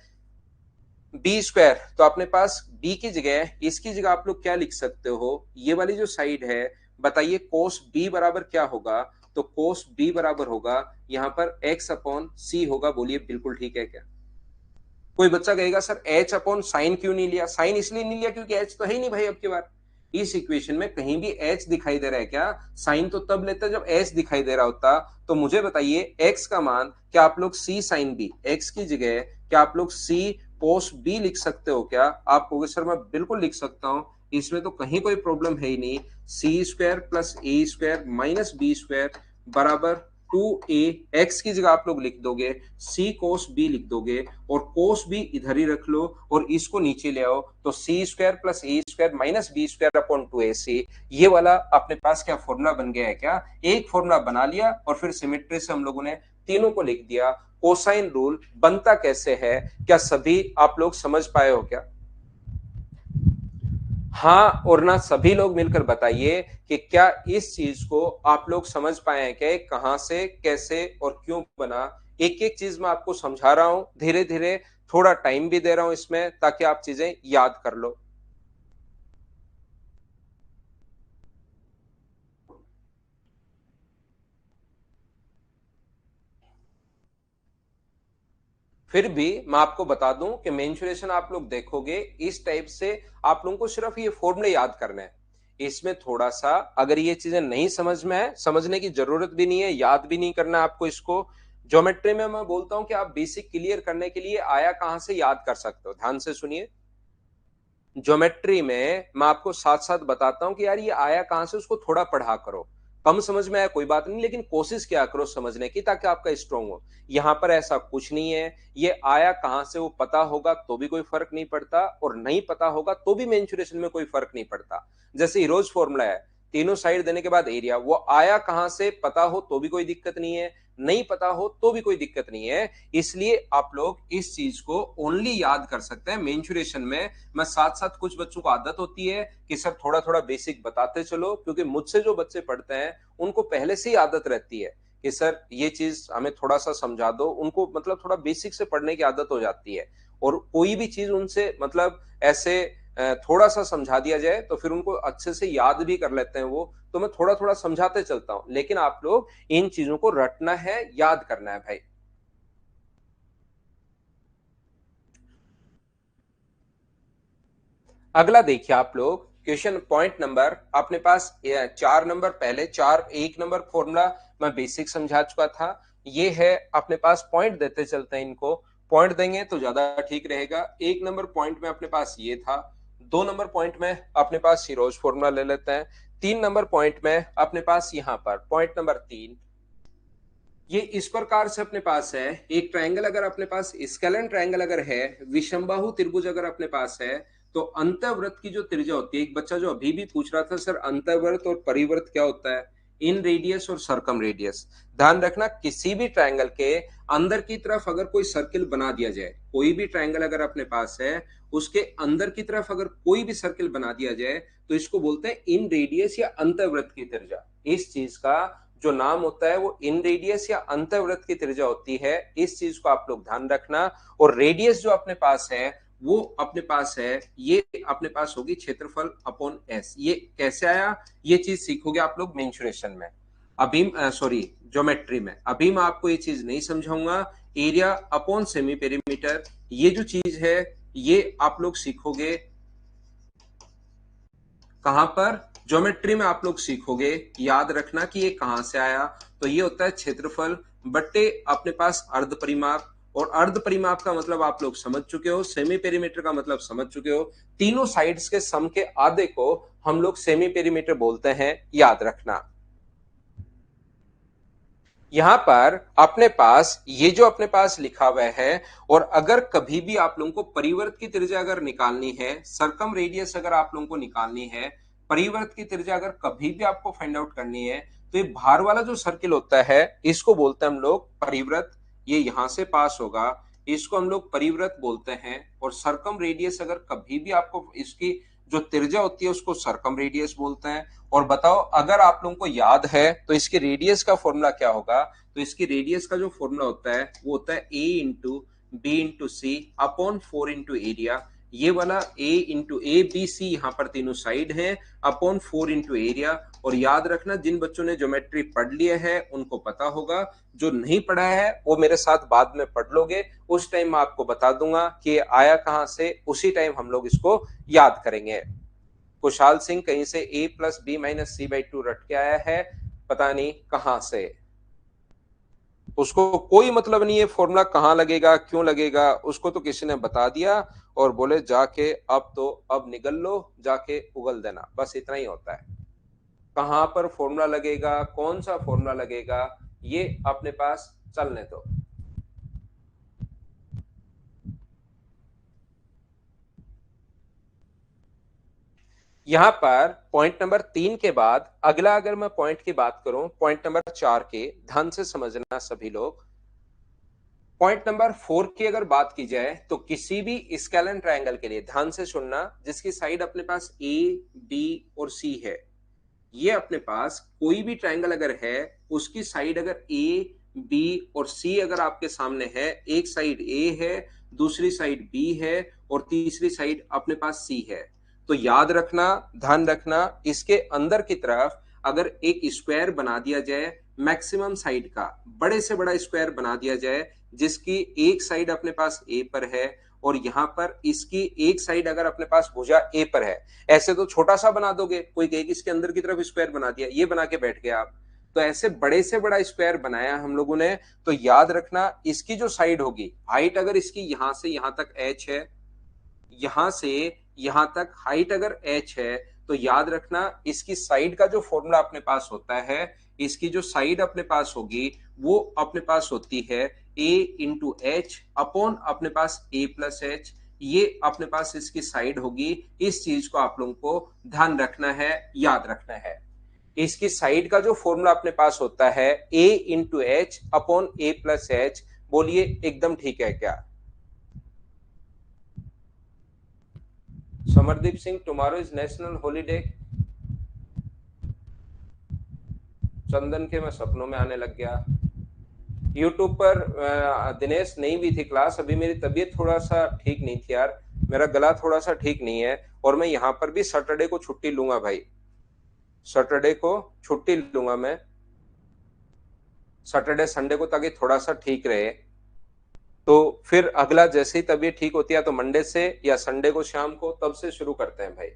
बी स्क्वायर, तो अपने पास बी की जगह, इसकी जगह आप लोग क्या लिख सकते हो? ये वाली जो साइड है, बताइए कोस बी बराबर क्या होगा? तो कोस बी बराबर होगा यहां पर एक्स अपॉन सी होगा। बोलिए बिल्कुल ठीक है क्या? कोई बच्चा कहेगा सर एच अपॉन साइन क्यों नहीं लिया? साइन इसलिए नहीं लिया क्योंकि एच तो है ही नहीं भाई। अब की बार इस इक्वेशन में कहीं भी h दिखाई दे रहा है क्या? साइन तो तब लेता जब h दिखाई दे रहा होता। तो मुझे बताइए x का मान क्या आप लोग c साइन b, x की जगह क्या आप लोग c cos b लिख सकते हो क्या? आप कहोगे सर मैं बिल्कुल लिख सकता हूं, इसमें तो कहीं कोई प्रॉब्लम है ही नहीं। सी square plus A square minus B square बराबर 2a, x की जगह आप लोग लिख दोगे c cos b लिख दोगे और cos b इधर ही रख लो और इसको नीचे ले आओ तो c square plus A square minus B square upon 2ac, ये वाला अपने पास क्या फॉर्मूला बन गया है क्या? एक फॉर्मूला बना लिया और फिर सिमेट्री से हम लोगों ने तीनों को लिख दिया। कोसाइन रूल बनता कैसे है, क्या सभी आप लोग समझ पाए हो क्या? हाँ और ना सभी लोग मिलकर बताइए कि क्या इस चीज को आप लोग समझ पाए हैं क्या, कहां से कैसे और क्यों बना। एक एक चीज मैं आपको समझा रहा हूं धीरे धीरे, थोड़ा टाइम भी दे रहा हूं इसमें ताकि आप चीजें याद कर लो। फिर भी मैं आपको बता दूं कि मेंसुरेशन आप लोग देखोगे इस टाइप से, आप लोगों को सिर्फ ये फॉर्मूले याद करना है। इसमें थोड़ा सा अगर ये चीजें नहीं समझ में है, समझने की जरूरत भी नहीं है, याद भी नहीं करना आपको इसको। ज्योमेट्री में मैं बोलता हूं कि आप बेसिक क्लियर करने के लिए आया कहां से याद कर सकते हो, ध्यान से सुनिए। ज्योमेट्री में मैं आपको साथ साथ बताता हूं कि यार ये आया कहां से, उसको थोड़ा पढ़ा करो। कम समझ में आया कोई बात नहीं, लेकिन कोशिश क्या करो समझने की ताकि आपका स्ट्रांग हो। यहां पर ऐसा कुछ नहीं है, ये आया कहां से वो पता होगा तो भी कोई फर्क नहीं पड़ता और नहीं पता होगा तो भी मेंसुरेशन में कोई फर्क नहीं पड़ता। जैसे हीरोज फॉर्मूला है, तीनों साइड देने के बाद एरिया, वो आया कहां से पता हो तो भी कोई दिक्कत नहीं है, नहीं पता हो तो भी कोई दिक्कत नहीं है। इसलिए आप लोग इस चीज को ओनली याद कर सकते हैं मेंसुरेशन में। मैं साथ साथ कुछ बच्चों को आदत होती है कि सर थोड़ा थोड़ा बेसिक बताते चलो, क्योंकि मुझसे जो बच्चे पढ़ते हैं उनको पहले से ही आदत रहती है कि सर ये चीज हमें थोड़ा सा समझा दो, उनको मतलब थोड़ा बेसिक से पढ़ने की आदत हो जाती है। और कोई भी चीज उनसे मतलब ऐसे थोड़ा सा समझा दिया जाए तो फिर उनको अच्छे से याद भी कर लेते हैं वो। तो मैं थोड़ा थोड़ा समझाते चलता हूं, लेकिन आप लोग इन चीजों को रटना है, याद करना है भाई। अगला देखिए आप लोग क्वेश्चन पॉइंट नंबर अपने पास 4 नंबर, पहले 1 नंबर फॉर्मूला मैं बेसिक समझा चुका था। ये है अपने पास, पॉइंट देते चलते हैं इनको, पॉइंट देंगे तो ज्यादा ठीक रहेगा। 1 नंबर पॉइंट में अपने पास ये था, 2 नंबर पॉइंट में अपने पास सीरोज फॉर्मूला ले लेते हैं, 3 नंबर पॉइंट में अपने पास यहाँ पर पॉइंट नंबर 3। ये इस प्रकार से अपने पास है, एक ट्रायंगल अगर अपने पास स्केलेन ट्रायंगल अगर है, विषमबाहु त्रिभुज अगर अपने पास है, तो अंतःवृत्त की जो त्रिज्या होती है, एक बच्चा जो अभी भी पूछ रहा था सर अंतःवृत्त और परिवृत्त क्या होता है, इन रेडियस और सर्कम रेडियस। ध्यान रखना किसी भी ट्रायंगल के अंदर की तरफ अगर कोई सर्किल बना दिया जाए, कोई भी ट्रायंगल अगर अपने पास है उसके अंदर की तरफ अगर कोई भी सर्किल बना दिया जाए तो इसको बोलते हैं इन रेडियस या अंतःवृत्त की त्रिज्या। इस चीज का जो नाम होता है वो इन रेडियस या अंतःवृत्त की त्रिज्या होती है। इस चीज को आप लोग ध्यान रखना। और रेडियस जो अपने पास है वो अपने पास है, ये अपने पास होगी क्षेत्रफल अपॉन एस। ये कैसे आया, ये चीज सीखोगे आप लोग मेंसुरेशन में, अभी सॉरी ज्योमेट्री में। अभी मैं आपको ये चीज नहीं समझाऊंगा। एरिया अपॉन सेमी पेरीमीटर, ये जो चीज है ये आप लोग सीखोगे कहां पर, ज्योमेट्री में आप लोग सीखोगे। याद रखना कि ये कहां से आया, तो ये होता है क्षेत्रफल बट्टे अपने पास अर्ध परिमाप। और अर्ध परिमाप का मतलब आप लोग समझ चुके हो, सेमी पेरीमीटर का मतलब समझ चुके हो। तीनों साइड्स के सम के आधे को हम लोग सेमी पेरीमीटर बोलते हैं, याद रखना। यहां पर अपने पास ये जो अपने पास लिखा हुआ है, और अगर कभी भी आप लोगों को परिवर्त की त्रिज्या अगर निकालनी है, सरकम रेडियस अगर आप लोगों को निकालनी है, परिवर्त की त्रिज्या अगर कभी भी आपको फाइंड आउट करनी है, तो ये बाहर वाला जो सर्किल होता है इसको बोलते हैं हम लोग परिव्रत। ये यहां से पास होगा, इसको हम लोग परिव्रत बोलते हैं। और सरकम रेडियस अगर कभी भी आपको इसकी जो त्रिज्या होती है उसको सरकम रेडियस बोलते हैं। और बताओ अगर आप लोगों को याद है तो इसके रेडियस का फॉर्मूला क्या होगा, तो इसकी रेडियस का जो फॉर्मूला होता है वो होता है A into B into C upon 4 into area. ये वाला ए इंटू ए बी सी यहाँ पर तीनों साइड है, अपॉन 4 इंटू एरिया। और याद रखना जिन बच्चों ने ज्योमेट्री पढ़ लिया है उनको पता होगा, जो नहीं पढ़ा है वो मेरे साथ बाद में पढ़ लोगे, उस टाइम मैं आपको बता दूंगा कि आया कहां से, उसी टाइम हम लोग इसको याद करेंगे। कुशाल सिंह कहीं से a plus B minus C by two रट के आया है, पता नहीं कहां से। उसको कोई मतलब नहीं है फॉर्मूला कहां लगेगा, क्यों लगेगा, उसको तो किसी ने बता दिया और बोले जाके अब निगल लो, जाके उगल देना, बस इतना ही होता है। कहां पर फॉर्मूला लगेगा, कौन सा फॉर्मूला लगेगा, ये अपने पास चलने दो। यहां पर पॉइंट नंबर 3 के बाद अगला अगर मैं पॉइंट की बात करूं, पॉइंट नंबर 4 के, ध्यान से समझना सभी लोग। पॉइंट नंबर 4 की अगर बात की जाए तो किसी भी स्केलन ट्रायंगल के लिए ध्यान से सुनना, जिसकी साइड अपने पास ए, बी और सी है, ये अपने पास कोई भी ट्रायंगल अगर है, उसकी साइड अगर ए, बी और सी अगर आपके सामने है, एक साइड ए है, दूसरी साइड बी है और तीसरी साइड अपने पास सी है, तो याद रखना, ध्यान रखना, इसके अंदर की तरफ अगर एक स्क्वायर बना दिया जाए, मैक्सिमम साइड का बड़े से बड़ा स्क्वायर बना दिया जाए, जिसकी एक साइड अपने पास ए पर है और यहां पर इसकी एक साइड अगर अपने पास भुजा ए पर है, ऐसे तो छोटा सा बना दोगे, कोई कहेगा इसके अंदर की तरफ स्क्वायर बना दिया, ये बना के बैठ गए आप, तो ऐसे बड़े से बड़ा स्क्वायर बनाया हम लोगों ने, तो याद रखना इसकी जो साइड होगी, हाइट अगर इसकी यहां से यहां तक h है, यहां से यहां तक हाइट अगर h है, तो याद रखना इसकी साइड का जो फॉर्मूला अपने पास होता है, इसकी जो साइड अपने पास होगी वो अपने पास होती है a इंटू एच अपॉन अपने पास a प्लस एच, ये अपने पास इसकी साइड होगी। इस चीज को आप लोगों को ध्यान रखना है, याद रखना है। इसकी साइड का जो फॉर्मूला अपने पास होता है a into H upon a plus H, बोलिए एकदम ठीक है क्या? Samardeep Singh, tomorrow is national holiday. चंदन के मैं सपनों में आने लग गया। यूट्यूब पर दिनेश नहीं भी थी क्लास, अभी मेरी तबीयत थोड़ा सा ठीक नहीं थी यार, मेरा गला थोड़ा सा ठीक नहीं है, और मैं यहाँ पर भी सैटरडे को छुट्टी लूंगा भाई, सैटरडे को छुट्टी लूंगा मैं, सैटरडे संडे को, ताकि थोड़ा सा ठीक रहे। तो फिर अगला जैसे ही तबीयत ठीक होती है तो मंडे से या संडे को शाम को तब से शुरू करते हैं भाई।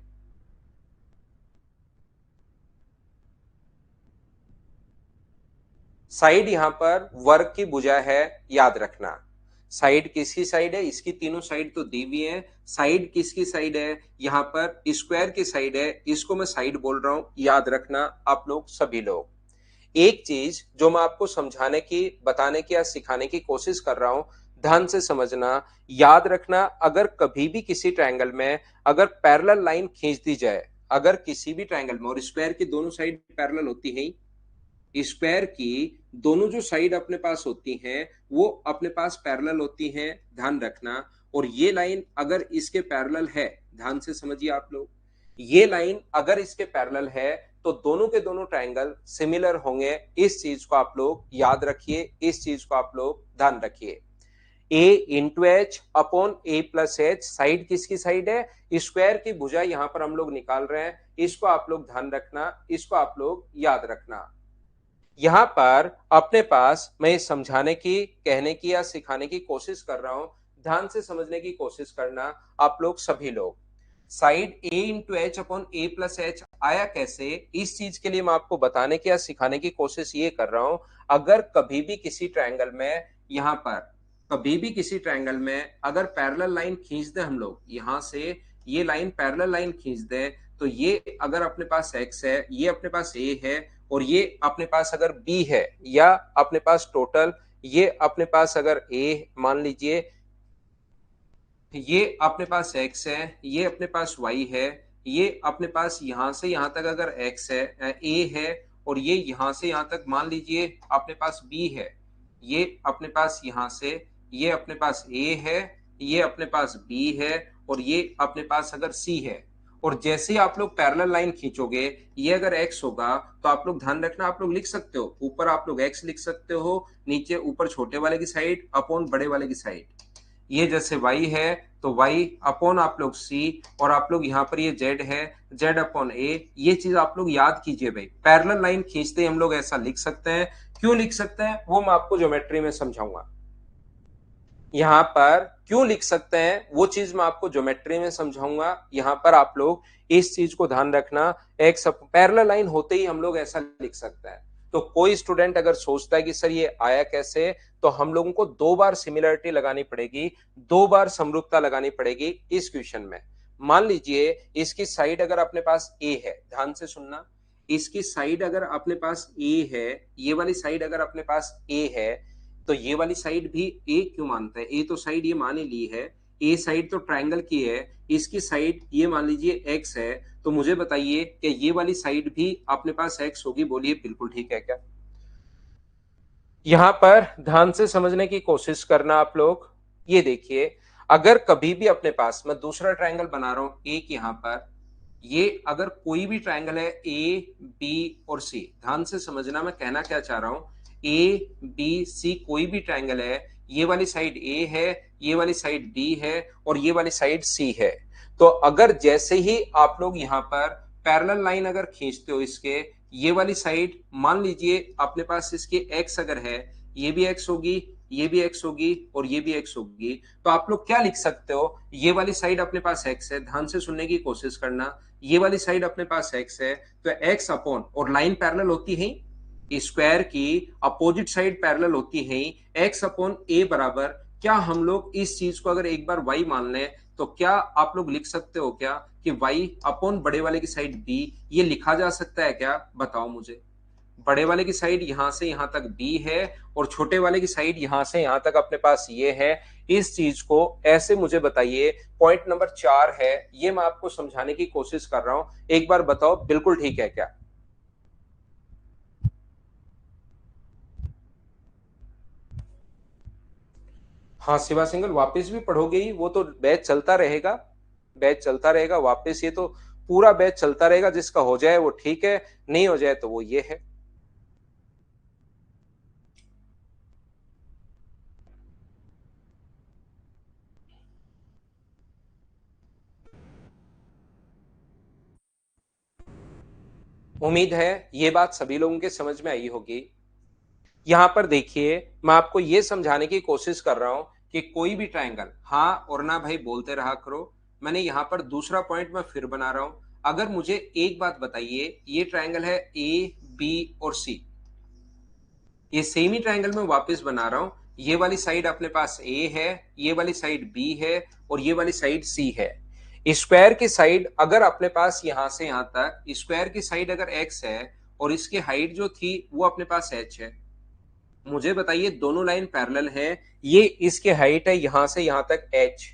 साइड यहां पर वर्ग की भुजा है, याद रखना। साइड किसकी साइड है? इसकी तीनों साइड तो दी हुई है। साइड किसकी साइड है? यहां पर स्क्वायर की साइड है, इसको मैं साइड बोल रहा हूं, याद रखना आप लोग सभी लोग। एक चीज जो मैं आपको समझाने की, बताने की या सिखाने की कोशिश कर रहा हूं, ध्यान से समझना, याद रखना, अगर कभी भी किसी ट्रायंगल में अगर पैरेलल लाइन खींच दी जाए, अगर किसी भी ट्रायंगल में, और स्क्वायर की दोनों साइड पैरेलल होती है, स्क्वायर की दोनों जो साइड अपने पास होती हैं वो अपने पास पैरेलल होती हैं, ध्यान रखना। और ये लाइन अगर इसके पैरेलल है, ध्यान से समझिए आप लोग, ये लाइन अगर इसके पैरेलल है तो दोनों के दोनों ट्रायंगल सिमिलर होंगे। इस चीज को आप लोग याद रखिए, इस चीज को आप लोग ध्यान रखिए। ए into H upon A plus H, side किसकी साइड है? स्क्वायर की भुजा यहां पर हम लोग निकाल रहे हैं, इसको आप लोग ध्यान रखना, इसको आप लोग याद रखना। यहां पर अपने पास मैं समझाने की, कहने की या सिखाने की कोशिश कर रहा हूं, ध्यान से समझने की कोशिश करना आप लोग सभी लोग। Side A into H upon A plus H आया कैसे, इस चीज के लिए मैं आपको बताने की या सिखाने की कोशिश ये कर रहा हूं। अगर कभी भी किसी ट्रायंगल में, यहां पर कभी भी किसी ट्रायंगल में अगर पैरेलल लाइन खींच दें हम लोग, यहां से ये लाइन पैरेलल लाइन खींच दें, तो ये अगर अपने पास x है, ये अपने पास a है, और ये अपने पास अगर b है, या अपने पास टोटल ये अपने पास अगर a मान लीजिए, ये अपने पास x है, ये अपने पास y है, ये अपने पास यहां से यहां तक अगर x है, a है, और ये यहां से यहां तक मान लीजिए अपने पास b है, ये अपने पास यहां से ये अपने पास a है, ये अपने पास b है, और ये अपने पास अगर c है। और जैसे ही आप लोग पैरेलल लाइन खींचोगे, ये अगर x होगा तो आप लोग ध्यान रखना, आप लोग लिख सकते हो, ऊपर आप लोग x लिख सकते हो, नीचे ऊपर छोटे वाले की साइड अपॉन बड़े वाले की साइड। ये जैसे y है तो y अपॉन आप लोग c, और आप लोग यहाँ पर ये z है, z अपॉन a। ये चीज आप लोग याद कीजिए भाई, पैरेलल लाइन खींचते हम लोग ऐसा लिख सकते हैं। क्यों लिख सकते हैं वो मैं आपको ज्योमेट्री में समझाऊंगा। यहां पर क्यों लिख सकते हैं वो चीज मैं आपको ज्योमेट्री में समझाऊंगा। यहां पर आप लोग इस चीज को ध्यान रखना, एक पैरेलल लाइन होते ही हम लोग ऐसा लिख सकते हैं। तो कोई स्टूडेंट अगर सोचता है कि सर ये आया कैसे, तो हम लोगों को 2 बार सिमिलरिटी लगानी पड़ेगी, 2 बार समरूपता लगानी पड़ेगी इस क्वेश्चन में। मान लीजिए इसकी साइड अगर अपने पास ए है, ध्यान से सुनना, इसकी साइड अगर अपने पास ए है, ये वाली साइड अगर अपने पास ए है, तो ये वाली साइड भी ए क्यों मानता है, ए तो साइड ये मान ही ली है, ए साइड तो ट्रायंगल की है, इसकी साइड ये मान लीजिए एक्स है, तो मुझे बताइए कि ये वाली साइड भी अपने पास एक्स होगी, बोलिए बिल्कुल ठीक है क्या। यहां पर ध्यान से समझने की कोशिश करना आप लोग। ये देखिए, अगर कभी भी अपने पास, मैं दूसरा ट्रायंगल बना रहा हूं एक यहां पर, ये अगर कोई भी ट्रायंगल है ए बी और सी, ध्यान से समझना मैं कहना क्या चाह रहा हूं, ए बी सी कोई भी ट्रायंगल है, ये वाली साइड ए है, ये वाली साइड बी है और ये वाली साइड सी है। तो अगर जैसे ही आप लोग यहां पर पैरेलल लाइन अगर खींचते हो इसके, ये वाली साइड मान लीजिए अपने पास इसके एक्स अगर है, ये भी एक्स होगी, ये भी एक्स होगी और ये भी एक्स होगी, तो आप लोग क्या लिख सकते हो, ये वाली साइड अपने पास एक्स है, ध्यान से सुनने की कोशिश करना, ये वाली साइड अपने पास एक्स है, तो एक्स अपॉन, और लाइन पैरेलल होती है, स्क्वायर की अपोजिट साइड पैरेलल होती है, एक्स अपॉन ए बराबर, क्या हम लोग इस चीज को अगर एक बार वाई मान लें, तो क्या आप लोग लिख सकते हो क्या कि y अपॉन बड़े वाले की साइड b, ये लिखा जा सकता है क्या, बताओ मुझे। बड़े वाले की साइड यहां से यहां तक b है और छोटे वाले की साइड यहां से यहां तक अपने पास ये है, इस चीज को ऐसे मुझे बताइए। पॉइंट नंबर 4 है, ये मैं आपको समझाने की कोशिश कर रहा हूं, एक बार बताओ बिल्कुल ठीक है क्या। हाँ शिवा सिंगल, वापस भी पढ़ोगे ही, वो तो बैच चलता रहेगा, बैच चलता रहेगा वापस, ये तो पूरा बैच चलता रहेगा, जिसका हो जाए वो ठीक है, नहीं हो जाए तो वो ये है। उम्मीद है ये बात सभी लोगों के समझ में आई होगी। यहां पर देखिए, मैं आपको ये समझाने की कोशिश कर रहा हूं कि कोई भी ट्रायंगल, हाँ और ना भाई बोलते रहा करो। मैंने यहां पर दूसरा पॉइंट मैं फिर बना रहा हूं, अगर मुझे एक बात बताइए, ये ट्रायंगल है ए बी और सी, ये सेम ही ट्रायंगल में वापस बना रहा हूं, ये वाली साइड अपने पास ए है, ये वाली साइड बी है और ये वाली साइड सी है। स्क्वायर की साइड अगर अपने पास यहां से यहां तक, स्क्वायर की साइड अगर एक्स है और इसकी हाइट जो थी वो अपने पास एच है, मुझे बताइए दोनों लाइन पैरेलल है, ये इसके हाइट है यहां से यहां तक एच,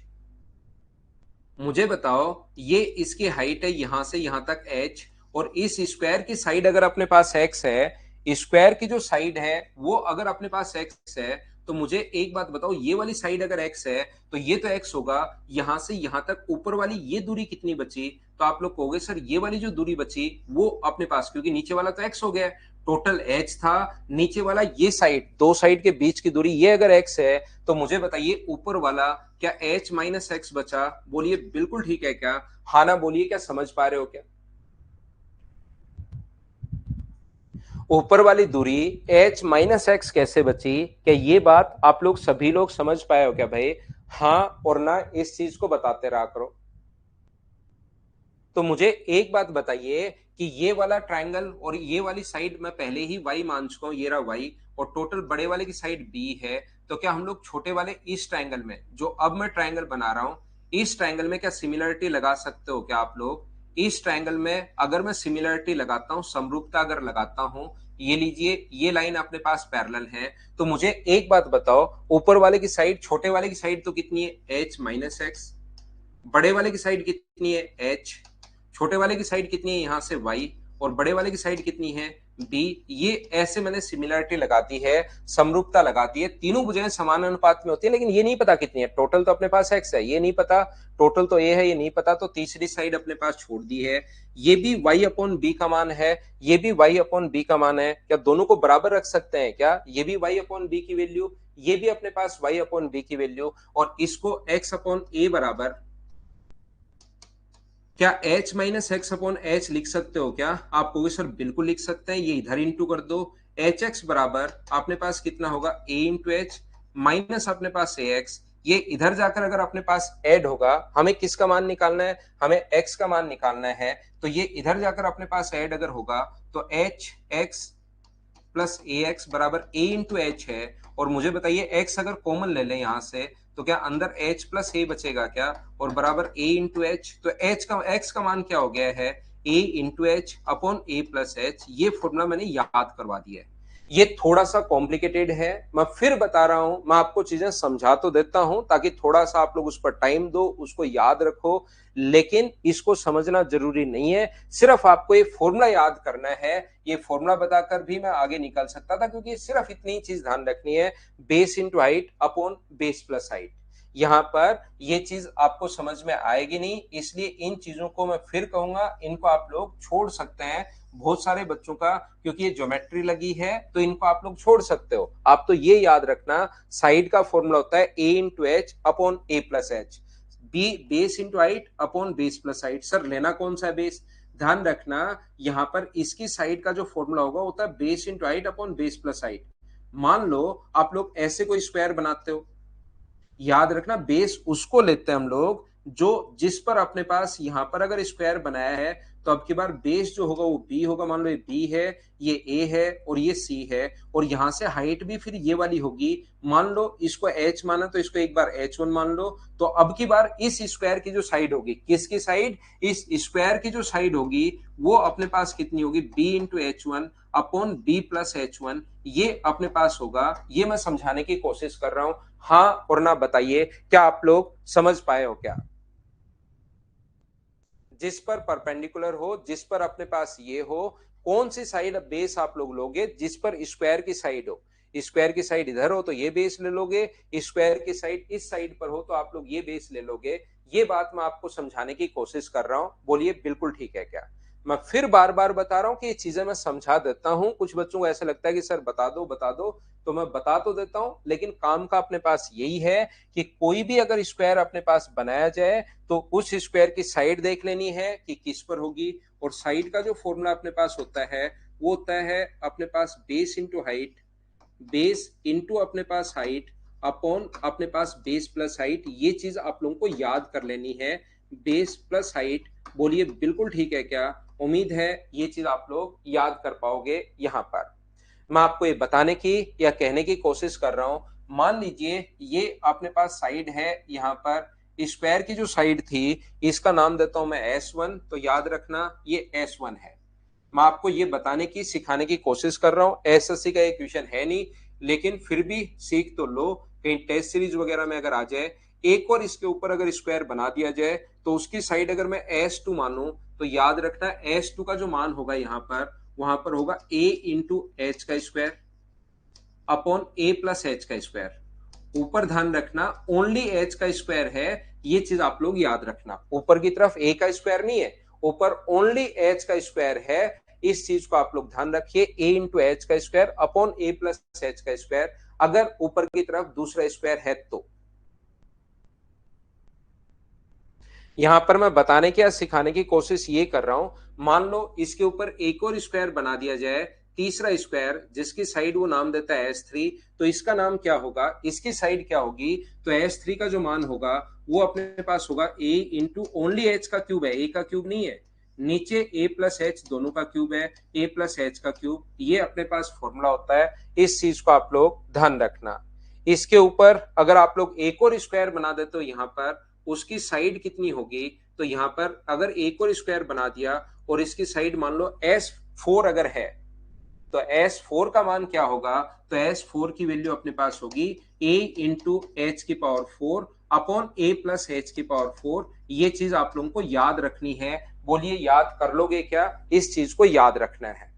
मुझे बताओ ये इसकी हाइट है यहां से यहां तक एच, और इस स्क्वायर की साइड अगर अपने पास एक्स है, स्क्वायर की जो साइड है वो अगर अपने पास एक्स है, तो मुझे एक बात बताओ, ये वाली साइड अगर एक्स है तो ये तो एक्स होगा, यहां से यहां तक ऊपर वाली ये दूरी कितनी बची, तो आप लोग कहोगे सर ये वाली जो दूरी बची वो अपने पास, क्योंकि नीचे वाला तो एक्स हो गया, टोटल एच था, नीचे वाला ये साइड, दो साइड के बीच की दूरी ये अगर एक्स है, तो मुझे बताइए ऊपर वाला क्या h माइनस एक्स बचा, बोलिए बिल्कुल ठीक है क्या, हाँ ना बोलिए, क्या समझ पा रहे हो क्या। ऊपर वाली दूरी h माइनस एक्स कैसे बची, क्या ये बात आप लोग सभी लोग समझ पाए हो क्या भाई, हाँ और ना इस चीज को बताते रहा करो। तो मुझे एक बात बताइए कि ये वाला ट्रायंगल और ये वाली साइड मैं पहले ही y मान चुका हूं, ये रहा y, और टोटल बड़े वाले की साइड b है, तो क्या हम लोग छोटे वाले इस ट्रायंगल में, जो अब मैं ट्रायंगल बना रहा हूं, इस ट्रायंगल में क्या सिमिलरिटी लगा सकते हो क्या आप लोग। इस ट्रायंगल में अगर मैं सिमिलरिटी लगाता हूं, समरूपता अगर लगाता हूं, ये लीजिए ये लाइन अपने पास पैरेलल है, तो मुझे एक बात बताओ, ऊपर वाले की साइड, छोटे वाले की साइड तो कितनी है h माइनस एक्स, बड़े वाले की साइड कितनी है h, छोटे वाले की साइड कितनी है यहां से y, और बड़े वाले की साइड कितनी है b, ये ऐसे मैंने सिमिलरिटी लगा दी है, समरूपता लगा दी है, तीनों भुजाएं समान अनुपात में होती है, लेकिन ये नहीं पता कितनी है, टोटल तो अपने पास x है, ये नहीं पता, टोटल तो ये है, ये नहीं पता, तो तीसरी साइड अपने पास छोड़ दी है, ये भी y अपॉन बी का मान है, ये भी y अपॉन बी का मान है, क्या दोनों को बराबर रख सकते हैं क्या, ये भी y अपॉन बी की वैल्यू, ये भी अपने पास y अपॉन बी की वैल्यू, और इसको x अपॉन ए बराबर, क्या h minus x upon H लिख सकते हो क्या, आप कहोगे सर बिल्कुल लिख सकते हैं, ये इधर इंटू कर दो, एच एक्स बराबर अपने पास कितना होगा a इंटू एच, माइनस अपने पास ax, ये इधर जाकर अगर अपने पास ऐड होगा, हमें किसका मान निकालना है, हमें x का मान निकालना है, तो ये इधर जाकर अपने पास ऐड अगर होगा तो एच एक्स प्लस ए एक्स बराबर ए इंटू एच है। और मुझे बताइए x अगर कॉमन ले लें यहां से तो क्या अंदर h प्लस ए बचेगा क्या, और बराबर a इंटू एच, तो x का मान क्या हो गया है, a into H upon A plus H. ये फॉर्मूला मैंने याद करवा दिया है। ये थोड़ा सा कॉम्प्लिकेटेड है, मैं फिर बता रहा हूं, मैं आपको चीजें समझा तो देता हूं ताकि थोड़ा सा आप लोग उस पर टाइम दो, उसको याद रखो, लेकिन इसको समझना जरूरी नहीं है। सिर्फ आपको ये फॉर्मूला याद करना है। ये फॉर्मूला बताकर भी मैं आगे निकल सकता था, क्योंकि सिर्फ इतनी चीज ध्यान रखनी है, base into height upon base plus height. यहां पर ये चीज आपको समझ में आएगी नहीं, इसलिए इन चीजों को मैं फिर कहूंगा, इनको आप लोग छोड़ सकते हैं। बहुत सारे बच्चों का, क्योंकि ये ज्योमेट्री लगी है, तो इनको आप लोग छोड़ सकते हो। आप तो ये याद रखना, साइड का फॉर्मूला होता है A into H upon A plus H, B base into height upon base plus height. Sir लेना कौन सा है बेस, ध्यान रखना यहां पर इसकी साइड का जो फॉर्मूला होगा होता है base into height upon base plus height. मान लो आप लोग ऐसे कोई स्क्वायर बनाते हो, याद रखना बेस उसको लेते हैं हम लोग जो जिस पर अपने पास यहां पर अगर स्क्वायर बनाया है, तो अब की बार बेस जो होगा वो बी होगा। मान लो ये बी है, ये ए है और ये सी है, और यहां से हाइट भी फिर ये वाली होगी। मान लो इसको एच माना तो इसको एक बार H1 मान लो। तो अब की बार इस स्क्वायर की जो साइड होगी, किसकी साइड, इस स्क्वायर की जो साइड होगी वो अपने पास कितनी होगी, B into H1 upon B plus H1। ये अपने पास होगा। ये मैं समझाने की कोशिश कर रहा हूं, हाँ और ना बताइए, क्या आप लोग समझ पाए हो क्या। जिस पर परपेंडिकुलर हो, जिस पर अपने पास ये हो, कौन सी साइड बेस आप लोग लोगे, जिस पर स्क्वायर की साइड हो। स्क्वायर की साइड इधर हो तो ये बेस ले लोगे, स्क्वायर की साइड इस साइड पर हो तो आप लोग ये बेस ले लोगे। ये बात मैं आपको समझाने की कोशिश कर रहा हूं, बोलिए बिल्कुल ठीक है क्या। मैं फिर बार बार बता रहा हूं कि ये चीजें मैं समझा देता हूं। कुछ बच्चों को ऐसा लगता है कि सर बता दो बता दो, तो मैं बता तो देता हूं, लेकिन काम का अपने पास यही है कि कोई भी अगर स्क्वायर अपने पास बनाया जाए तो उस स्क्वायर की साइड देख लेनी है कि किस पर होगी। और साइड का जो फॉर्मूला अपने पास होता है वो होता है अपने पास base into height, base into अपने पास हाइट अपॉन अपने पास बेस प्लस हाइट। ये चीज आप लोगों को याद कर लेनी है, बेस प्लस हाइट। बोलिए बिल्कुल ठीक है क्या, उम्मीद है ये चीज आप लोग याद कर पाओगे। यहां पर मैं आपको ये बताने की या कहने की कोशिश कर रहा हूं, मान लीजिए ये अपने पास साइड है, यहां पर स्क्वायर की जो साइड थी इसका नाम देता हूं मैं S1, तो याद रखना ये S1 है। मैं आपको ये बताने की सिखाने की कोशिश कर रहा हूं, एसएससी का एक क्वेश्चन है नहीं, लेकिन फिर भी सीख तो लो, कहीं टेस्ट सीरीज वगैरह में अगर आ जाए। एक और इसके ऊपर अगर स्क्वायर बना दिया जाए तो उसकी साइड अगर मैं S2 मानूं, तो याद रखना S2 का जो मान होगा यहाँ पर, वहां पर होगा a इंटू एच का square upon A plus H का स्क्वायर। ऊपर ध्यान रखना ओनली एच का स्क्वायर है, ये चीज आप लोग याद रखना। ऊपर की तरफ ए का स्क्वायर नहीं है, ऊपर ओनली एच का स्क्वायर है। इस चीज को आप लोग ध्यान रखिए, ए इंटू एच का square upon A plus H का स्क्वायर, अगर ऊपर की तरफ दूसरा स्क्वायर है तो। यहां पर मैं बताने की या सिखाने की कोशिश ये कर रहा हूं, मान लो इसके ऊपर एक और स्क्वायर बना दिया जाए, तीसरा स्क्वायर जिसकी साइड वो नाम देता है S3, तो इसका नाम क्या होगा, इसकी साइड क्या होगी, तो S3 का जो मान होगा वो अपने पास होगा a इंटू ओनली एच का क्यूब है, a का क्यूब नहीं है, नीचे a प्लस एच दोनों का क्यूब है, a प्लस एच का क्यूब। ये अपने पास फॉर्मूला होता है, इस चीज को आप लोग ध्यान रखना। इसके ऊपर अगर आप लोग एक और स्क्वायर बना देते हो यहां पर, उसकी साइड कितनी होगी, तो यहां पर अगर एक और स्क्वायर बना दिया और इसकी साइड मान लो S4 अगर है, तो S4 का मान क्या होगा, तो S4 की वैल्यू अपने पास होगी a इंटू एच की power 4 upon a plus H की पावर 4। ये चीज आप लोगों को याद रखनी है, बोलिए याद कर लोगे क्या, इस चीज को याद रखना है।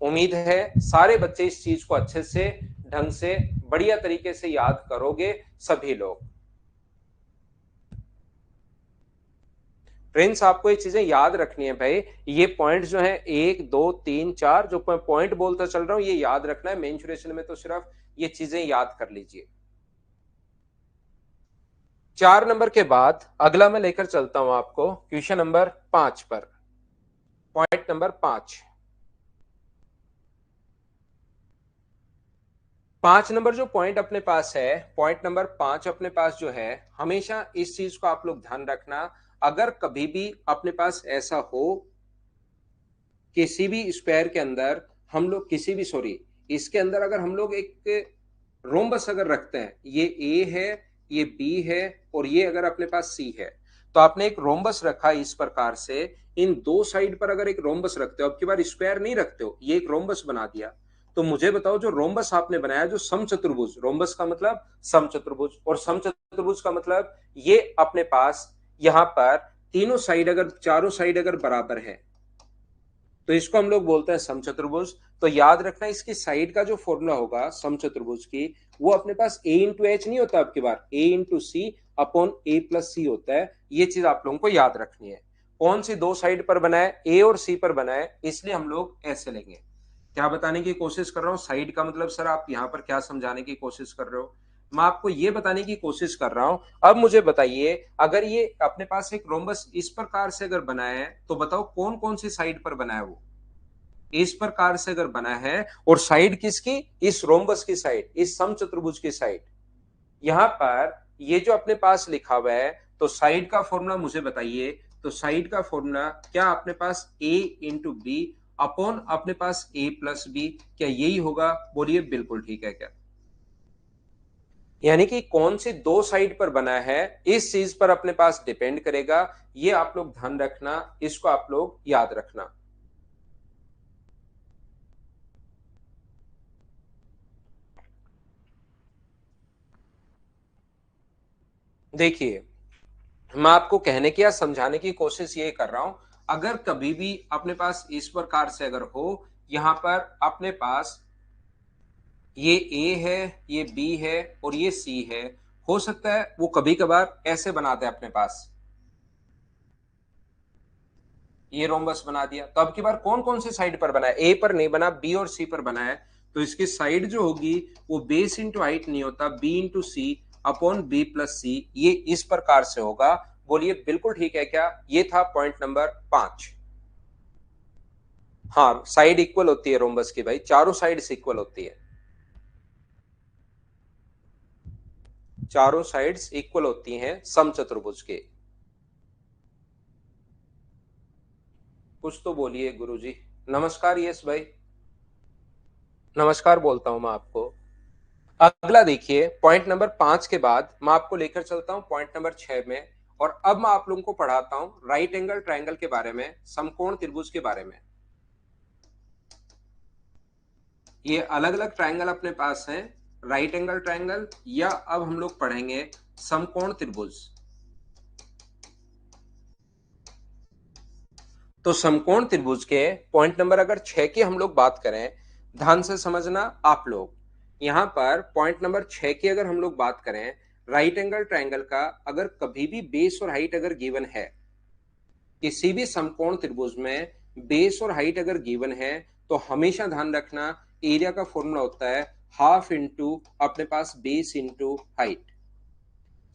उम्मीद है सारे बच्चे इस चीज को अच्छे से ढंग से बढ़िया तरीके से याद करोगे सभी लोग। फ्रेंड्स आपको ये चीजें याद रखनी है भाई, ये पॉइंट जो है 1 2 3 4 जो मैं पॉइंट बोलता चल रहा हूं ये याद रखना है। मेंसुरेशन में तो सिर्फ ये चीजें याद कर लीजिए। 4 नंबर के बाद अगला मैं लेकर चलता हूं आपको क्वेश्चन नंबर 5 पर। पॉइंट नंबर 5, 5 नंबर जो पॉइंट अपने पास है, पॉइंट नंबर 5 अपने पास जो है, हमेशा इस चीज को आप लोग ध्यान रखना। अगर कभी भी अपने पास ऐसा हो किसी भी स्क्वायर के अंदर हम लोग किसी भी सॉरी इसके अंदर अगर हम लोग एक रोम्बस अगर रखते हैं, ये ए है, ये बी है और ये अगर अपने पास सी है, तो आपने एक रोम्बस रखा इस प्रकार से, इन दो साइड पर अगर एक रोम्बस रखते हो, अब की बार स्क्वायर नहीं रखते हो, ये एक रोम्बस बना दिया, तो मुझे बताओ जो रोम्बस आपने बनाया, जो समचतुर्भुज, रोम्बस का मतलब समचतुर्भुज, और समचतुर्भुज का मतलब ये अपने पास यहां पर तीनों साइड अगर चारों साइड अगर बराबर है तो इसको हम लोग बोलते हैं समचतुर्भुज। तो याद रखना इसकी साइड का जो फॉर्मूला होगा समचतुर्भुज की, वो अपने पास ए इंटू एच नहीं होता, आपकी बार ए into C upon A plus सी होता है। ये चीज आप लोगों को याद रखनी है। कौन सी दो साइड पर बना है, ए और सी पर बना है, इसलिए हम लोग ऐसे लेंगे। क्या बताने की कोशिश कर रहा हूं, साइड का मतलब सर आप यहां पर क्या समझाने की कोशिश कर रहे हो, मैं आपको ये बताने की कोशिश कर रहा हूं। अब मुझे बताइए, अगर ये अपने पास एक रोम्बस इस प्रकार से अगर बना है, तो बताओ कौन कौन सी साइड पर बना है, वो इस प्रकार से अगर बना है, और साइड किसकी, इस रोम्बस की साइड, इस समचतुर्भुज की साइड। यहां पर ये जो अपने पास लिखा हुआ है, तो साइड का फॉर्मूला मुझे बताइए। तो साइड का फॉर्मूला क्या अपने पास ए इंटू बी अपॉन अपने पास ए प्लस बी, क्या यही होगा, बोलिए बिल्कुल ठीक है क्या। यानी कि कौन सी दो साइड पर बना है इस चीज पर अपने पास डिपेंड करेगा। ये आप लोग ध्यान रखना, इसको आप लोग याद रखना। देखिए, मैं आपको कहने की या समझाने की कोशिश ये कर रहा हूं, अगर कभी भी अपने पास इस प्रकार से अगर हो, यहां पर अपने पास ये ए है, ये बी है और ये सी है, हो सकता है वो कभी कभार ऐसे बनाते हैं अपने पास, ये रोम्बस बना दिया, तो अब की बार कौन कौन सी साइड पर बना है, ए पर नहीं बना, बी और सी पर बना है, तो इसकी साइड जो होगी वो बेस इंटू हाइट नहीं होता, बी इंटू सी अपॉन बी प्लस सी, ये इस प्रकार से होगा। बोलिए बिल्कुल ठीक है क्या। ये था पॉइंट नंबर 5। हाँ, साइड इक्वल होती है रोम्बस की भाई, चारों साइड इक्वल होती है, चारों साइड्स इक्वल होती हैं समचतुर्भुज के। कुछ तो बोलिए गुरुजी। नमस्कार यस भाई, नमस्कार बोलता हूं मैं आपको। अगला देखिए, पॉइंट नंबर 5 के बाद मैं आपको लेकर चलता हूं पॉइंट नंबर 6 में, और अब मैं आप लोगों को पढ़ाता हूं राइट एंगल ट्रायंगल के बारे में, समकोण त्रिभुज के बारे में। ये अलग अलग ट्रायंगल अपने पास हैं, राइट एंगल ट्रायंगल, या अब हम लोग पढ़ेंगे समकोण त्रिभुज। तो समकोण त्रिभुज के पॉइंट नंबर अगर 6 की हम लोग बात करें, ध्यान से समझना आप लोग, यहां पर पॉइंट नंबर 6 की अगर हम लोग बात करें, राइट एंगल ट्रायंगल का अगर कभी भी बेस और हाइट अगर गिवन है, किसी भी समकोण त्रिभुज में बेस और हाइट अगर गिवन है, तो हमेशा ध्यान रखना एरिया का फॉर्मूला होता है हाफ इंटू अपने पास बेस इंटू हाइट।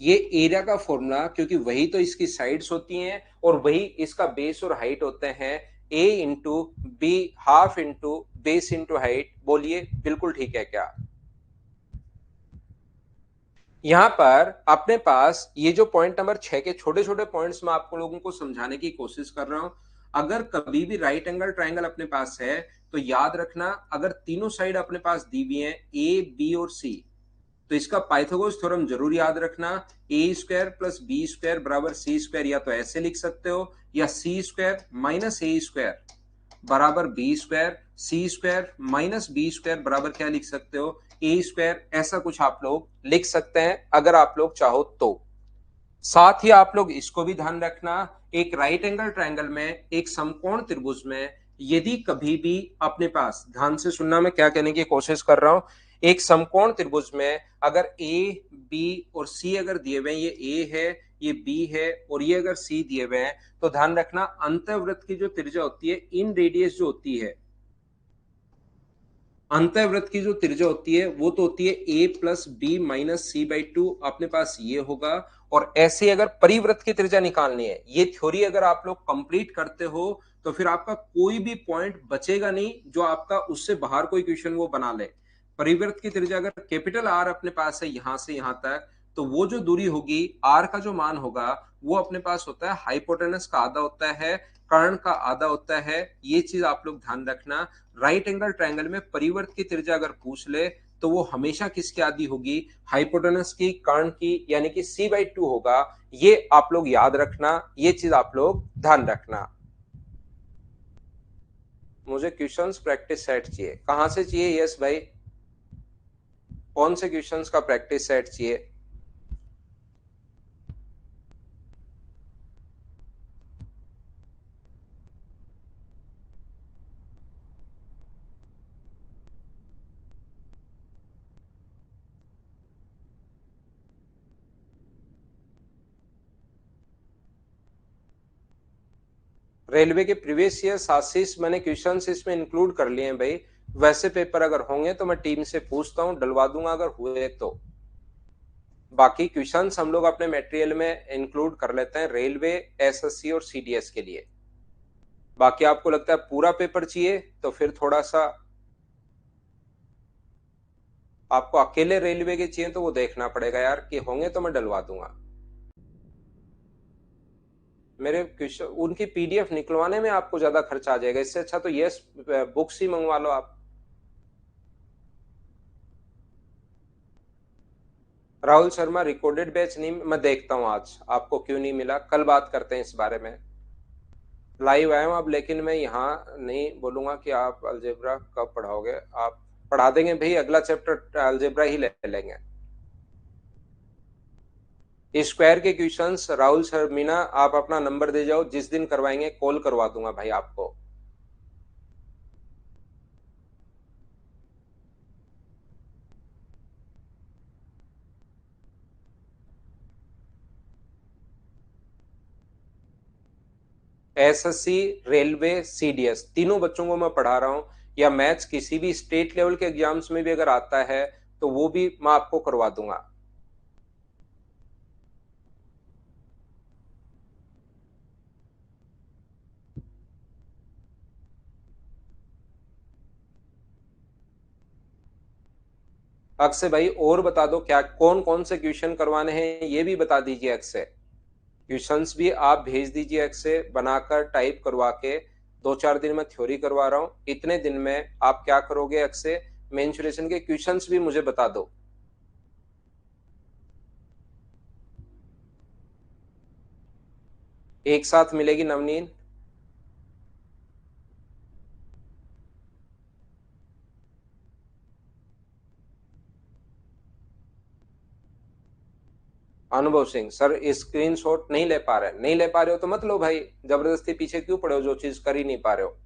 ये एरिया का फॉर्मूला, क्योंकि वही तो इसकी साइड्स होती हैं और वही इसका बेस और हाइट होते हैं, A into B half into base into height. बोलिए बिल्कुल ठीक है क्या। यहां पर अपने पास ये जो पॉइंट नंबर 6 के छोटे छोटे पॉइंट्स में आपको लोगों को समझाने की कोशिश कर रहा हूं। अगर कभी भी राइट एंगल ट्रायंगल अपने पास है, तो याद रखना अगर तीनों साइड अपने पास दी हुई है ए बी और सी, तो इसका पाइथागोरस थ्योरम जरूर याद रखना। ए स्क्वायर प्लस बी स्क्वायर बराबर सी स्क्वायर, या तो ऐसे लिख सकते हो, या सी स्क्वायर माइनस ए स्क्वायर बराबर बी स्क्वायर, सी स्क्वायर माइनस बी स्क्वायर बराबर क्या लिख सकते हो, ए स्क्वायर, ऐसा कुछ आप लोग लिख सकते हैं अगर आप लोग चाहो तो। साथ ही आप लोग इसको भी ध्यान रखना, एक राइट एंगल ट्रायंगल में, एक समकोण त्रिभुज में, यदि कभी भी अपने पास, ध्यान से सुनना मैं क्या कहने की कोशिश कर रहा हूं, एक समकोण त्रिभुज में अगर ए बी और सी अगर दिए हुए हैं, ये ए है, ये बी है और ये अगर सी दिए हुए हैं, तो ध्यान रखना अंतःवृत्त की जो त्रिज्या होती है, इन रेडियस जो होती है, अंतःवृत्त की जो त्रिज्या होती है वो तो होती है A plus B minus C by two, अपने पास ये होगा। और ऐसे अगर परिवृत्त की त्रिज्या निकालनी है, ये थ्योरी अगर आप लोग कंप्लीट करते हो, तो फिर आपका कोई भी पॉइंट बचेगा नहीं जो आपका उससे बाहर कोई क्वेश्चन वो बना ले। परिवृत्त की त्रिज्या अगर कैपिटल आर अपने पास है यहां से यहां तक, तो वो जो दूरी होगी आर का जो मान होगा वो अपने पास होता है हाइपोटेनस का आधा होता है, कर्ण का आधा होता है। ये चीज आप लोग ध्यान रखना। राइट एंगल ट्रायंगल में परिवर्त की त्रिज्या अगर पूछ ले तो वो हमेशा किसकी आधी होगी, हाइपोटेनस की, कर्ण की, यानी कि c/2 होगा। ये आप लोग याद रखना, ये चीज आप लोग ध्यान रखना। मुझे क्वेश्चंस प्रैक्टिस सेट चाहिए। कहां से चाहिए? यस भाई, कौन से क्वेश्चंस का प्रैक्टिस सेट चाहिए? रेलवे के प्रीवियस ईयर 7 मैंने क्वेश्चंस इसमें इंक्लूड कर लिए हैं भाई। वैसे पेपर अगर होंगे तो मैं टीम से पूछता हूं, डलवा दूंगा अगर हुए तो। बाकी क्वेश्चंस हम लोग अपने मटेरियल में इंक्लूड कर लेते हैं रेलवे, एसएससी और सीडीएस के लिए। बाकी आपको लगता है पूरा पेपर चाहिए तो फिर थोड़ा सा आपको अकेले रेलवे के चाहिए तो वो देखना पड़ेगा यार, कि होंगे तो मैं डलवा दूंगा। मेरे क्वेश्चन उनकी पीडीएफ निकलवाने में आपको ज्यादा खर्चा आ जाएगा, इससे अच्छा तो यस बुक्स ही मंगवा लो आप। राहुल शर्मा रिकॉर्डेड बैच नहीं, मैं देखता हूं आज आपको क्यों नहीं मिला, कल बात करते हैं इस बारे में। लाइव आया हूं अब, लेकिन मैं यहाँ नहीं बोलूंगा कि आप अलजेब्रा कब पढ़ाओगे। आप पढ़ा देंगे भाई, अगला चैप्टर अलजेब्रा ही ले लेंगे। स्क्वायर के क्वेश्चंस राहुल शर्मिना आप अपना नंबर दे जाओ, जिस दिन करवाएंगे कॉल करवा दूंगा भाई आपको। एसएससी, रेलवे, सीडीएस तीनों बच्चों को मैं पढ़ा रहा हूं, या मैथ्स किसी भी स्टेट लेवल के एग्जाम्स में भी अगर आता है तो वो भी मैं आपको करवा दूंगा। अक्षय भाई और बता दो क्या कौन कौन से क्वेश्चन करवाने हैं, ये भी बता दीजिए अक्षय। क्वेश्चंस भी आप भेज दीजिए अक्षय, बनाकर टाइप करवा के। 2-4 दिन में थ्योरी करवा रहा हूँ, इतने दिन में आप क्या करोगे अक्षय, मेंसुरेशन के क्वेश्चंस भी मुझे बता दो। एक साथ मिलेगी नवनीत। अनुभव सिंह सर स्क्रीनशॉट नहीं ले पा रहे, नहीं ले पा रहे हो तो मत लो भाई, जबरदस्ती पीछे क्यों पड़े हो जो चीज कर ही नहीं पा रहे हो।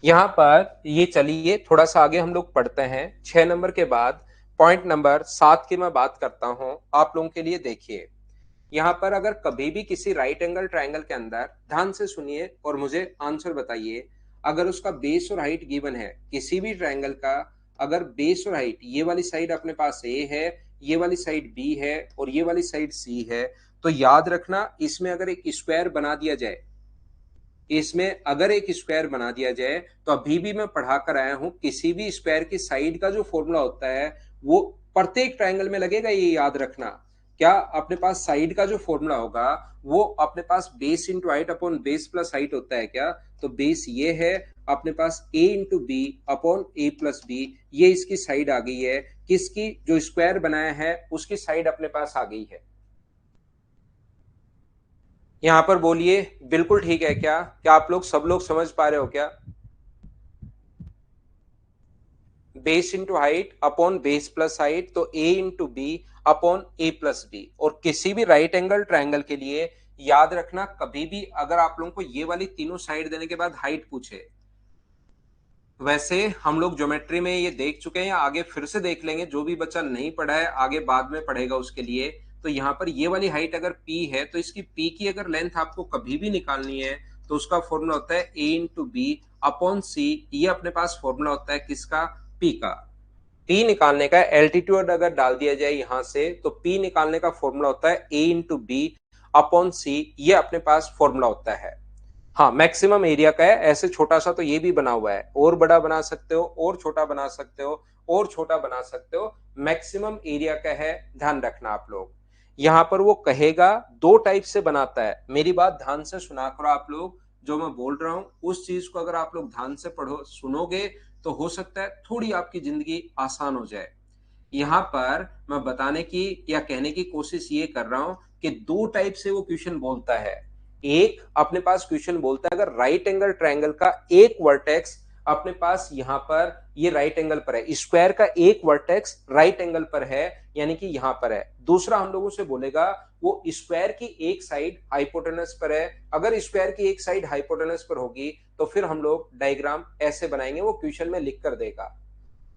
यहाँ पर ये चलिए थोड़ा सा आगे हम लोग पढ़ते हैं। 6 नंबर के बाद पॉइंट नंबर 7 की मैं बात करता हूं आप लोगों के लिए। देखिए यहाँ पर अगर कभी भी किसी राइट एंगल ट्रायंगल के अंदर, ध्यान से सुनिए और मुझे आंसर बताइए, अगर उसका बेस और हाइट गिवन है किसी भी ट्रायंगल का, अगर बेस और हाइट ये वाली साइड अपने पास ए है, ये वाली साइड बी है और ये वाली साइड सी है, तो याद रखना इसमें अगर एक स्क्वायर बना दिया जाए, इसमें अगर एक स्क्वायर बना दिया जाए तो अभी भी मैं पढ़ा कर आया हूं, किसी भी स्क्वायर की साइड का जो फॉर्मूला होता है वो प्रत्येक ट्रायंगल में लगेगा, ये याद रखना। क्या अपने पास साइड का जो फॉर्मूला होगा वो अपने पास base into height upon base plus height होता है क्या? तो बेस ये है अपने पास a into B upon A plus B, ये इसकी साइड आ गई है, किसकी? जो स्क्वायर बनाया है उसकी साइड अपने पास आ गई है। यहां पर बोलिए बिल्कुल ठीक है क्या? क्या आप लोग सब लोग समझ पा रहे हो क्या? Base into height upon base plus height, तो ए into B upon A plus B. और किसी भी राइट एंगल ट्रायंगल के लिए याद रखना, कभी भी अगर आप लोगों को ये वाली तीनों साइड देने के बाद हाइट पूछे, वैसे हम लोग ज्योमेट्री में ये देख चुके हैं, आगे फिर से देख लेंगे, जो भी बच्चा नहीं पढ़ा है आगे बाद में पढ़ेगा उसके लिए। तो यहाँ पर ये वाली हाइट अगर p है तो इसकी p की अगर लेंथ आपको कभी भी निकालनी है तो उसका फॉर्मूला होता है a इंटू बी अपॉन सी। ये अपने पास फॉर्मूला होता है किसका? p का। p निकालने का एल्टीट्यूड अगर डाल दिया जाए यहां से तो p निकालने का फॉर्मूला होता है a इंटू बी अपॉन सी, ये अपने पास फॉर्मूला होता है। हाँ, मैक्सिमम एरिया का है। ऐसे छोटा सा तो ये भी बना हुआ है, और बड़ा बना सकते हो, और छोटा बना सकते हो, और छोटा बना सकते हो। मैक्सिमम एरिया का है, ध्यान रखना आप लोग। यहाँ पर वो कहेगा दो टाइप से बनाता है। मेरी बात ध्यान से सुना करो आप लोग, जो मैं बोल रहा हूं उस चीज को अगर आप लोग ध्यान से पढ़ो सुनोगे तो हो सकता है थोड़ी आपकी जिंदगी आसान हो जाए। यहाँ पर मैं बताने की या कहने की कोशिश ये कर रहा हूं कि दो टाइप से वो क्वेश्चन बोलता है। एक अपने पास क्वेश्चन बोलता है अगर राइट एंगल ट्रायंगल का एक वर्टेक्स अपने पास यहाँ पर ये राइट एंगल पर है, स्क्वायर का एक वर्टेक्स राइट एंगल पर है, यानी कि यहां पर है। दूसरा हम लोगों से बोलेगा वो स्क्वायर की एक साइड हाइपोटेनस पर है। अगर स्क्वायर की एक साइड हाइपोटेनस पर होगी तो फिर हम लोग डायग्राम ऐसे बनाएंगे, वो क्वेश्चन में लिख कर देगा।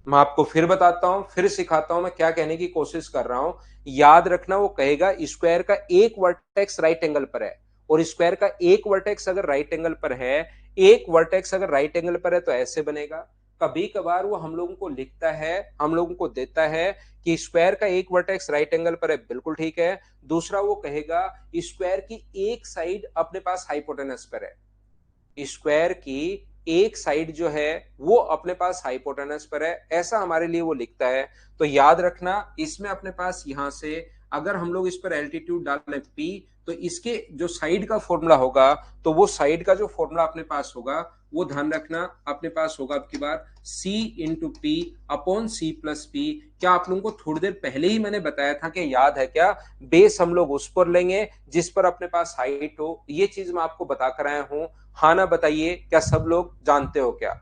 मैं आपको फिर बताता हूं, फिर सिखाता हूं मैं क्या कहने की कोशिश कर रहा हूं। याद रखना वो कहेगा स्क्वायर का एक वर्टेक्स राइट एंगल पर है, और स्क्वायर का एक वर्टेक्स अगर राइट एंगल पर है, एक वर्टेक्स अगर राइट एंगल पर है तो ऐसे बनेगा। कभी कभार वो हम लोगों को लिखता है, हम लोगों को देता है कि स्क्वायर का एक वर्टेक्स राइट एंगल पर है, बिल्कुल ठीक है। दूसरा वो कहेगा स्क्वायर की एक साइड अपने पास हाइपोटेनस पर है, स्क्वायर की एक साइड जो है वो अपने पास हाइपोटेनस पर है, ऐसा हमारे लिए वो लिखता है। तो याद रखना इसमें अपने पास यहां से अगर हम लोग इस पर एल्टीट्यूड डालें p, तो इसके जो साइड का फॉर्मूला होगा, तो वो साइड का जो फॉर्मूला अपने पास होगा वो ध्यान रखना अपने पास होगा आपकी बार c into P upon C plus P. क्या आप लोगों को थोड़ी देर पहले ही मैंने बताया था कि याद है क्या? बेस हम लोग उस पर लेंगे जिस पर अपने पास हाइट हो, ये चीज मैं आपको बता कर आया हूं। हाँ ना बताइए, क्या सब लोग जानते हो क्या?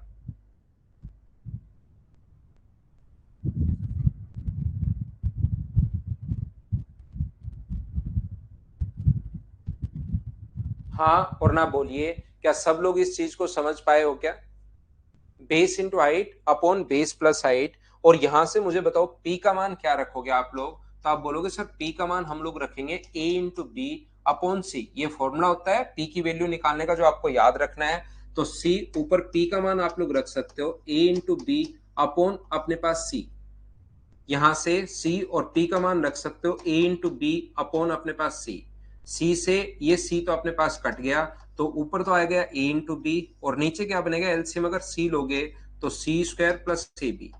हाँ और ना बोलिए, क्या सब लोग इस चीज को समझ पाए हो क्या? Base into height upon base plus height. और यहां से मुझे बताओ पी का मान क्या रखोगे आप लोग? तो आप बोलोगे सर पी का मान हम लोग रखेंगे ए इंटू बी अपॉन सी। ये फॉर्मूला होता है पी की वैल्यू निकालने का जो आपको याद रखना है। तो सी ऊपर पी का मान आप लोग रख सकते हो ए इंटू बी अपॉन अपने पास सी। यहां से सी और पी का मान रख सकते हो ए इंटू बी अपॉन अपने पास सी। सी से ये सी तो अपने पास कट गया, तो ऊपर तो आ गया ए इंटू बी, और नीचे क्या बनेगा एलसीएम अगर सी लोगे तो सी स्क्वायर प्लस सी बी।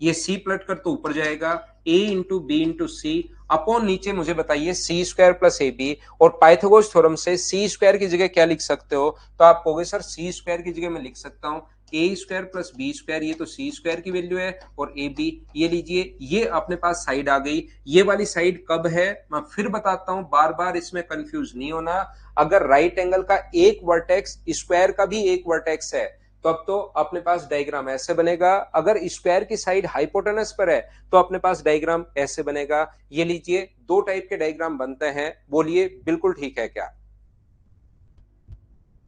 ये सी पलट कर तो ऊपर जाएगा ए इंटू बी इंटू सी अपॉन नीचे मुझे बताइए सी स्क्वायर प्लस ए बी। और पाइथागोरस थ्योरम से सी स्क्वायर की जगह क्या लिख सकते हो? तो आप कहोगे सर सी स्क्वायर की जगह मैं लिख सकता हूं ए स्क्वायर प्लस बी स्क्वायर, ये तो सी स्क्वायर की वैल्यू है, और ए बी ये लीजिए, ये अपने पास साइड आ गई। ये वाली साइड कब है मैं फिर बताता हूं, बार बार इसमें कंफ्यूज नहीं होना। अगर राइट एंगल का एक वर्टेक्स स्क्वायर का भी एक वर्टेक्स है तो अब तो अपने पास डायग्राम ऐसे बनेगा। अगर स्क्वायर की साइड हाइपोटेनस पर है तो अपने पास डायग्राम ऐसे बनेगा। ये लीजिए दो टाइप के डायग्राम बनते हैं, बोलिए बिल्कुल ठीक है क्या?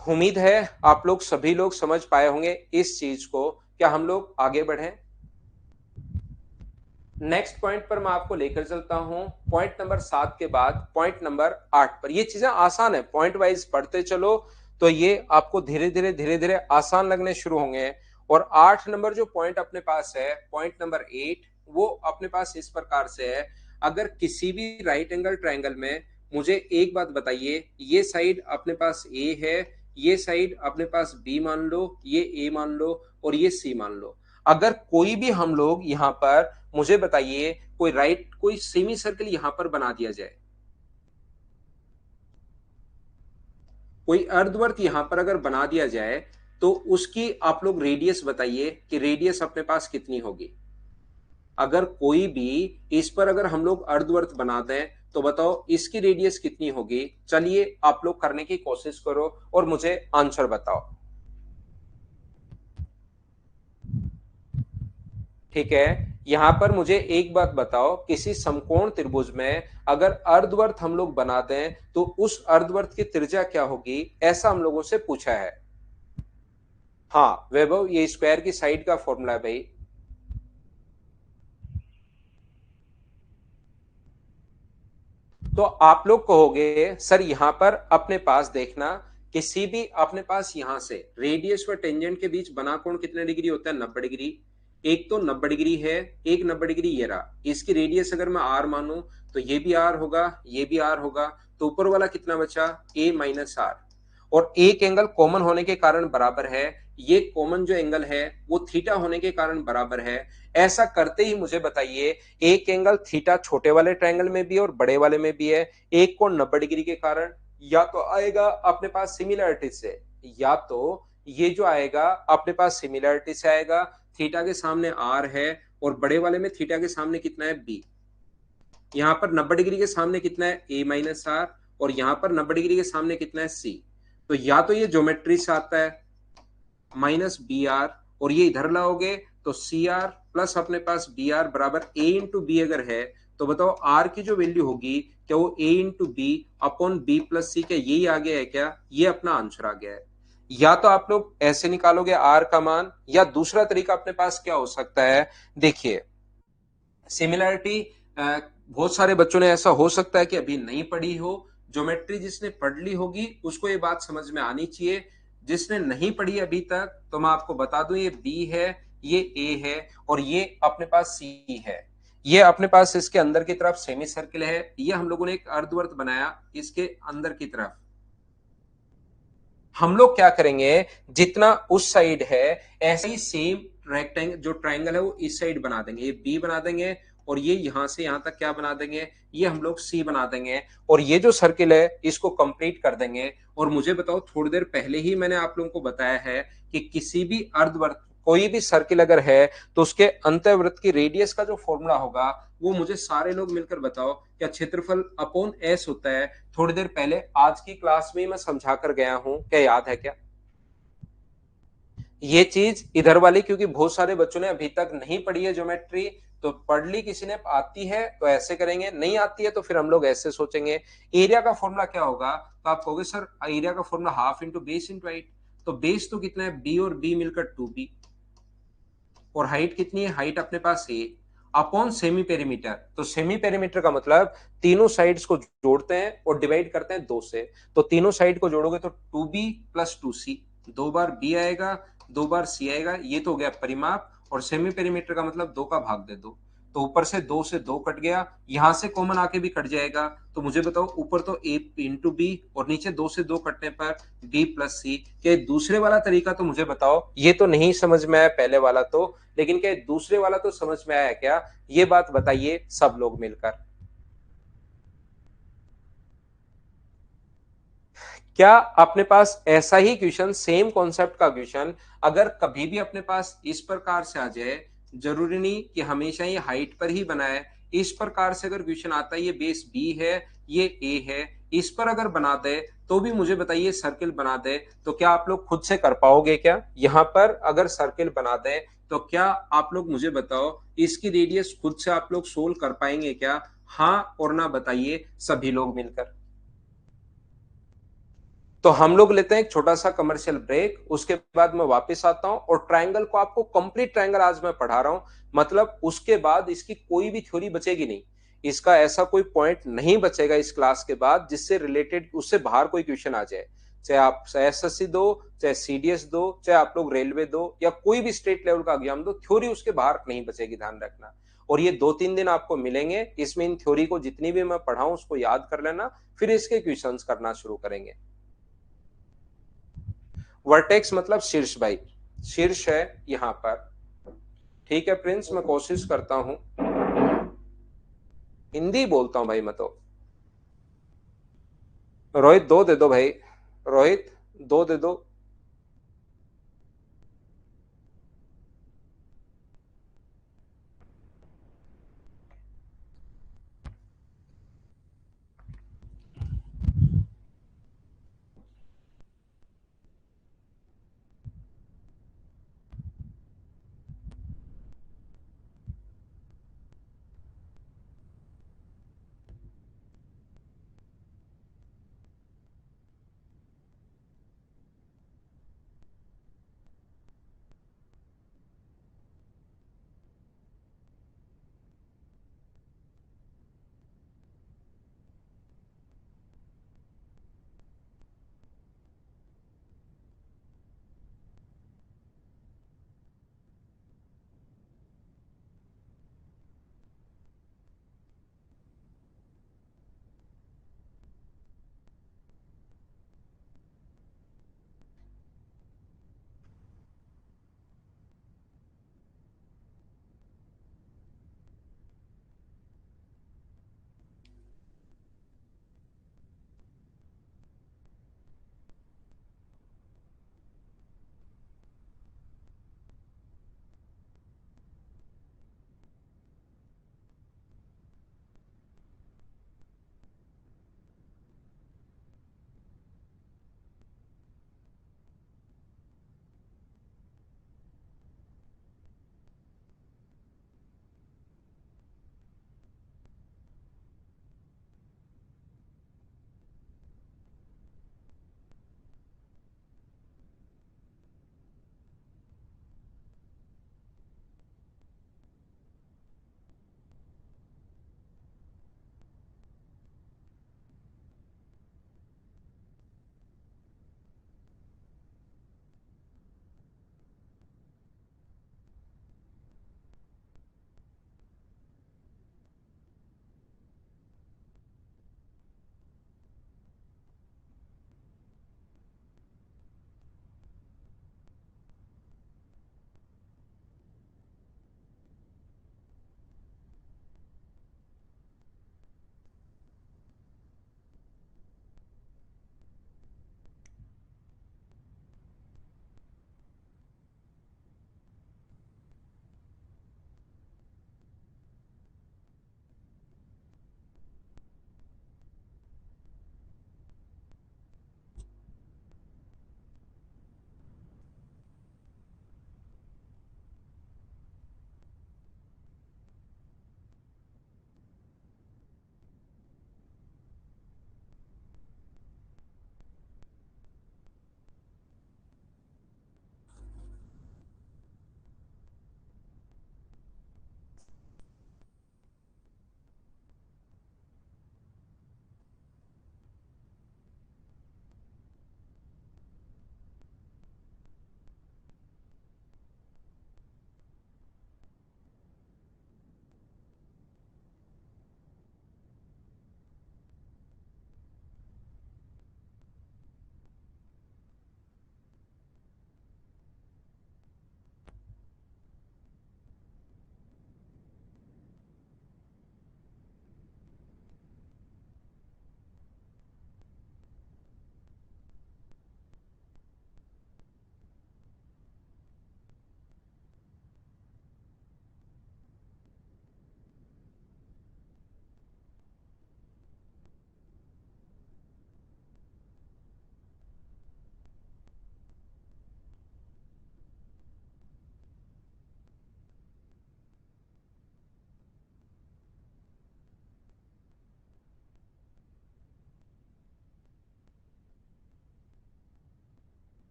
उम्मीद है आप लोग सभी लोग समझ पाए होंगे इस चीज को। क्या हम लोग आगे बढ़ें? नेक्स्ट पॉइंट पर मैं आपको लेकर चलता हूं, पॉइंट नंबर 7 के बाद पॉइंट नंबर 8 पर। ये चीजें आसान है, पॉइंट वाइज पढ़ते चलो तो ये आपको धीरे धीरे आसान लगने शुरू होंगे। और 8 नंबर जो पॉइंट अपने पास है, पॉइंट नंबर 8, वो अपने पास इस प्रकार से है। अगर किसी भी राइट एंगल ट्रायंगल में मुझे एक बात बताइए, ये साइड अपने पास ए है, ये साइड अपने पास बी मान लो, ये ए मान लो, और ये सी मान लो। अगर कोई भी हम लोग यहां पर मुझे बताइए कोई सेमी सर्कल यहां पर बना दिया जाए, कोई अर्धवर्त यहां पर अगर बना दिया जाए तो उसकी आप लोग रेडियस बताइए कि रेडियस अपने पास कितनी होगी। अगर कोई भी इस पर अगर हम लोग अर्धवर्त बना दें तो बताओ इसकी रेडियस कितनी होगी? चलिए आप लोग करने की कोशिश करो और मुझे आंसर बताओ। ठीक है, यहां पर मुझे एक बात बताओ, किसी समकोण त्रिभुज में अगर अर्धवर्त हम लोग बना दें तो उस अर्धवर्त की त्रिज्या क्या होगी, ऐसा हम लोगों से पूछा है। हाँ वैभव, ये स्क्वायर की साइड का फॉर्मूला है भाई। तो आप लोग कहोगे सर यहां पर अपने पास देखना, किसी भी अपने पास यहां से रेडियस व टेंजेंट के बीच बना कोण कितने डिग्री होता है? 90 डिग्री। एक तो 90 डिग्री है, एक 90 डिग्री ये रहा। इसकी रेडियस अगर मैं आर मानूं तो ये भी आर होगा, ये भी आर होगा। तो ऊपर वाला कितना बचा? ए माइनस आर। और एक एंगल कॉमन होने के कारण बराबर है, ये कॉमन जो एंगल है वो थीटा होने के कारण बराबर है। ऐसा करते ही मुझे बताइए एक एंगल थीटा छोटे वाले ट्रायंगल में भी है और बड़े वाले में भी है, एक कोण 90 डिग्री के कारण, या तो आएगा अपने पास सिमिलरिटी से, या तो ये जो आएगा अपने पास सिमिलरिटी से आएगा, थीटा के सामने आर है और बड़े वाले में थीटा के सामने कितना है बी, यहां पर 90 डिग्री के सामने कितना है ए माइनस आर और यहां पर 90 डिग्री के सामने कितना है सी। तो या तो ये ज्योमेट्री से आता है माइनस बी आर और ये इधर लाओगे तो सी आर प्लस अपने पास बी आर बराबर ए इंटू बी अगर है तो बताओ आर की जो वैल्यू होगी क्या वो A into B upon B plus C, क्या यही आ गया है क्या? ये अपना आंसर आ गया है। या तो आप लोग ऐसे निकालोगे आर का मान, या दूसरा तरीका अपने पास क्या हो सकता है, देखिए सिमिलरिटी बहुत सारे बच्चों ने ऐसा हो सकता है कि अभी नहीं पढ़ी हो, ज्योमेट्री जिसने पढ़ ली होगी उसको ये बात समझ में आनी चाहिए, जिसने नहीं पढ़ी अभी तक तो मैं आपको बता दूं ये बी है, ये ए है और ये अपने पास सी है। ये अपने पास इसके अंदर की तरफ सेमी सर्किल है, ये हम लोगों ने एक अर्धवर्त बनाया इसके अंदर की तरफ। हम लोग क्या करेंगे, जितना उस साइड है ऐसे ही सेम रेक्टेंगल जो ट्रायंगल है वो इस साइड बना देंगे, ये बी बना देंगे और ये यहां से यहां तक क्या बना देंगे, ये हम लोग सी बना देंगे और ये जो सर्किल है इसको कंप्लीट कर देंगे। और मुझे बताओ थोड़ी देर पहले ही मैंने आप लोगों को बताया है कि किसी भी अर्धवर्त कोई भी सर्किल अगर है तो उसके अंतःवृत्त की रेडियस का जो फॉर्मूला होगा वो मुझे सारे लोग मिलकर बताओ, क्या क्षेत्रफल अपॉन एस होता है? थोड़ी देर पहले आज की क्लास में मैं समझा कर गया हूं, क्या याद है क्या ये चीज इधर वाली? क्योंकि बहुत सारे बच्चों ने अभी तक नहीं पढ़ी है ज्योमेट्री, तो पढ़ ली किसी ने आती है तो ऐसे करेंगे, नहीं आती है तो फिर हम लोग ऐसे सोचेंगे। एरिया का फॉर्मूला क्या होगा, तो आप कहोगे सर एरिया का formula half into base into height, तो बेस तो कितना है बी और बी मिलकर 2b और हाइट कितनी है, हाइट अपने पास ए अपॉन सेमी पेरीमीटर। तो सेमी पेरीमीटर का मतलब तीनों साइड्स को जोड़ते हैं और डिवाइड करते हैं 2 से, तो तीनों साइड को जोड़ोगे तो 2b प्लस 2c, 2 बार b आएगा 2 बार c आएगा, ये तो हो गया परिमाप। और सेमी पेरीमीटर का मतलब 2 का भाग दे दो, तो ऊपर से 2 से 2 कट गया, यहां से कॉमन आके भी कट जाएगा, तो मुझे बताओ ऊपर तो a इंटू बी और नीचे 2 से 2 कटने पर b प्लस सी। क्या दूसरे वाला तरीका तो मुझे बताओ, ये तो नहीं समझ में आया पहले वाला तो, लेकिन क्या दूसरे वाला तो समझ में आया क्या? ये बात बताइए सब लोग मिलकर। क्या अपने पास ऐसा ही क्वेश्चन सेम कॉन्सेप्ट का क्वेश्चन अगर कभी भी अपने पास इस प्रकार से आ जाए, जरूरी नहीं कि हमेशा ये हाइट पर ही बनाए, इस प्रकार से अगर क्वेश्चन आता है ये बेस बी है ये ए है, इस पर अगर बना दे तो भी मुझे बताइए सर्किल बना दे, तो क्या आप लोग खुद से कर पाओगे क्या? यहां पर अगर सर्किल बना दे तो क्या आप लोग मुझे बताओ इसकी रेडियस खुद से आप लोग सोल्व कर पाएंगे क्या? हाँ और ना बताइए सभी लोग मिलकर। तो हम लोग लेते हैं एक छोटा सा कमर्शियल ब्रेक, उसके बाद मैं वापस आता हूं और ट्रायंगल को आपको कंप्लीट ट्रायंगल आज मैं पढ़ा रहा हूं, मतलब उसके बाद इसकी कोई भी थ्योरी बचेगी नहीं, इसका ऐसा कोई पॉइंट नहीं बचेगा इस क्लास के बाद जिससे रिलेटेड उससे बाहर कोई क्वेश्चन आ जाए, चाहे आप एसएससी दो, चाहे सीडीएस दो, चाहे आप लोग रेलवे दो या कोई भी स्टेट लेवल का एग्जाम दो, थ्योरी उसके बाहर नहीं बचेगी, ध्यान रखना। और ये 2-3 दिन आपको मिलेंगे, इसमें इन थ्योरी को जितनी भी मैं पढ़ाऊं उसको याद कर लेना, फिर इसके क्वेश्चंस करना शुरू करेंगे। वर्टेक्स मतलब शीर्ष भाई, शीर्ष है यहां पर। ठीक है प्रिंस, मैं कोशिश करता हूं, हिंदी बोलता हूं भाई मैं तो। रोहित 2 दे दो भाई, रोहित 2 दे दो।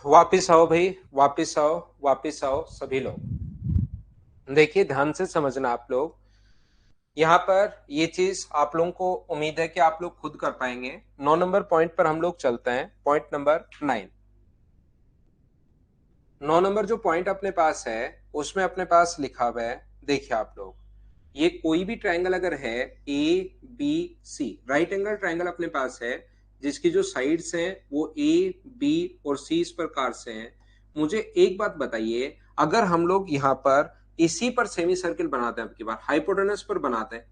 वापिस आओ भाई, वापिस आओ, वापिस आओ सभी लोग। देखिए ध्यान से समझना आप लोग, यहाँ पर ये चीज आप लोगों को उम्मीद है कि आप लोग खुद कर पाएंगे। 9 नंबर पॉइंट पर हम लोग चलते हैं, पॉइंट नंबर 9। 9 नंबर जो पॉइंट अपने पास है उसमें अपने पास लिखा हुआ है, देखिए आप लोग, ये कोई भी ट्रायंगल अगर है A B C, right angle triangle अपने पास है जिसकी जो साइड्स हैं वो ए बी और सी इस प्रकार से हैं। मुझे एक बात बताइए, अगर हम लोग यहाँ पर इसी पर सेमी सर्किल बनाते हैं, अब की बार हाइपोटेनस पर बनाते हैं,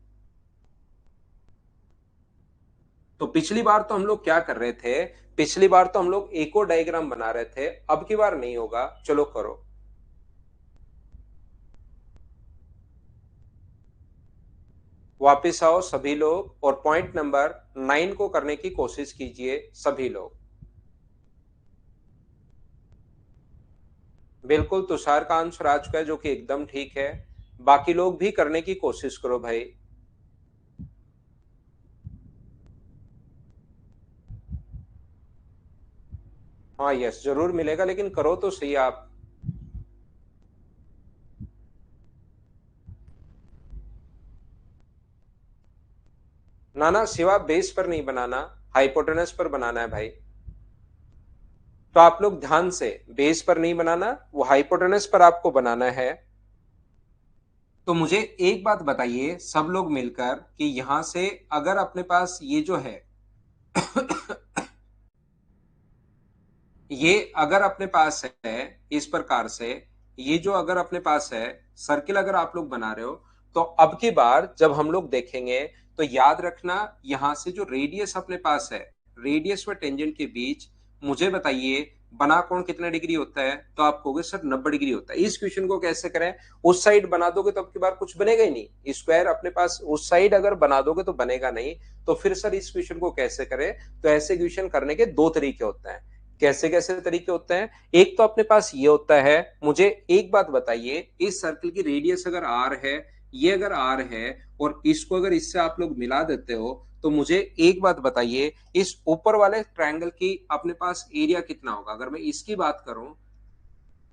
तो पिछली बार तो हम लोग क्या कर रहे थे, पिछली बार तो हम लोग एको डायग्राम बना रहे थे, अब की बार नहीं होगा। चलो करो, वापिस आओ सभी लोग और पॉइंट नंबर 9 को करने की कोशिश कीजिए सभी लोग। बिल्कुल तुषार का आंसर आ चुका है जो कि एकदम ठीक है। बाकी लोग भी करने की कोशिश करो भाई। हाँ यस जरूर मिलेगा, लेकिन करो तो सही आप। ना ना शिवा, बेस पर नहीं बनाना, हाइपोटेनस पर बनाना है भाई। तो आप लोग ध्यान से, बेस पर नहीं बनाना, वो हाइपोटेनस पर आपको बनाना है। तो मुझे एक बात बताइए सब लोग मिलकर कि यहां से अगर अपने पास ये जो है ये अगर अपने पास है इस प्रकार से, ये जो अगर अपने पास है सर्किल अगर आप लोग बना रहे हो, तो अब की बार जब हम लोग देखेंगे तो याद रखना यहां से जो रेडियस अपने पास है, रेडियस व टेंजेंट के बीच, मुझे बताइए बना कोण कितना डिग्री होता है, तो आप कहोगे सर 90 डिग्री होता है। इस क्वेश्चन को कैसे करें, उस साइड बना दोगे तो अब की बार कुछ बनेगा ही नहीं, स्क्वायर अपने पास उस साइड अगर बना दोगे तो बनेगा नहीं। तो फिर सर इस क्वेश्चन को कैसे करें, तो ऐसे क्वेश्चन करने के दो तरीके होते हैं। कैसे कैसे तरीके होते हैं, एक तो अपने पास ये होता है, मुझे एक बात बताइए, इस सर्कल की रेडियस अगर आर है, ये अगर आर है और इसको अगर इससे आप लोग मिला देते हो, तो मुझे एक बात बताइए इस ऊपर वाले ट्रायंगल की अपने पास एरिया कितना होगा। अगर मैं इसकी बात करूं,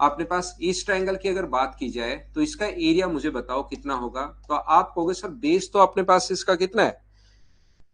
अपने पास इस ट्रायंगल की अगर बात की जाए तो इसका एरिया मुझे बताओ कितना होगा। तो आप कहोगे सर बेस तो अपने पास इसका कितना है,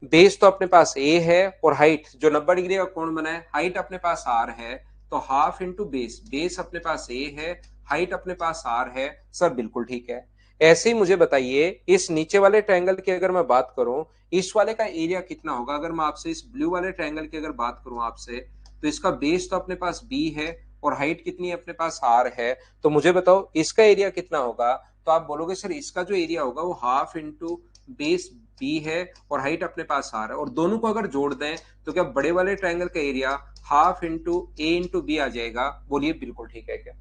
बेस तो अपने पास ए है और हाइट जो 90 डिग्री का कोण बना है, हाइट अपने पास आर है, तो हाफ इंटू बेस, बेस अपने पास ए है, हाइट अपने पास आर है। सर बिल्कुल ठीक है। ऐसे ही मुझे बताइए इस नीचे वाले ट्रायंगल की अगर मैं बात करूं, इस वाले का एरिया कितना होगा। अगर मैं आपसे इस ब्लू वाले ट्रायंगल की अगर बात करूं आपसे, तो इसका बेस तो अपने पास बी है और हाइट कितनी है अपने पास आर है, तो मुझे बताओ इसका एरिया कितना होगा। तो आप बोलोगे सर इसका जो एरिया होगा वो हाफ इंटू बेस बी है और हाइट अपने पास आर है, और दोनों को अगर जोड़ दें तो क्या बड़े वाले ट्रायंगल का एरिया हाफ इंटू ए इंटू बी आ जाएगा। बोलिए बिल्कुल ठीक है क्या,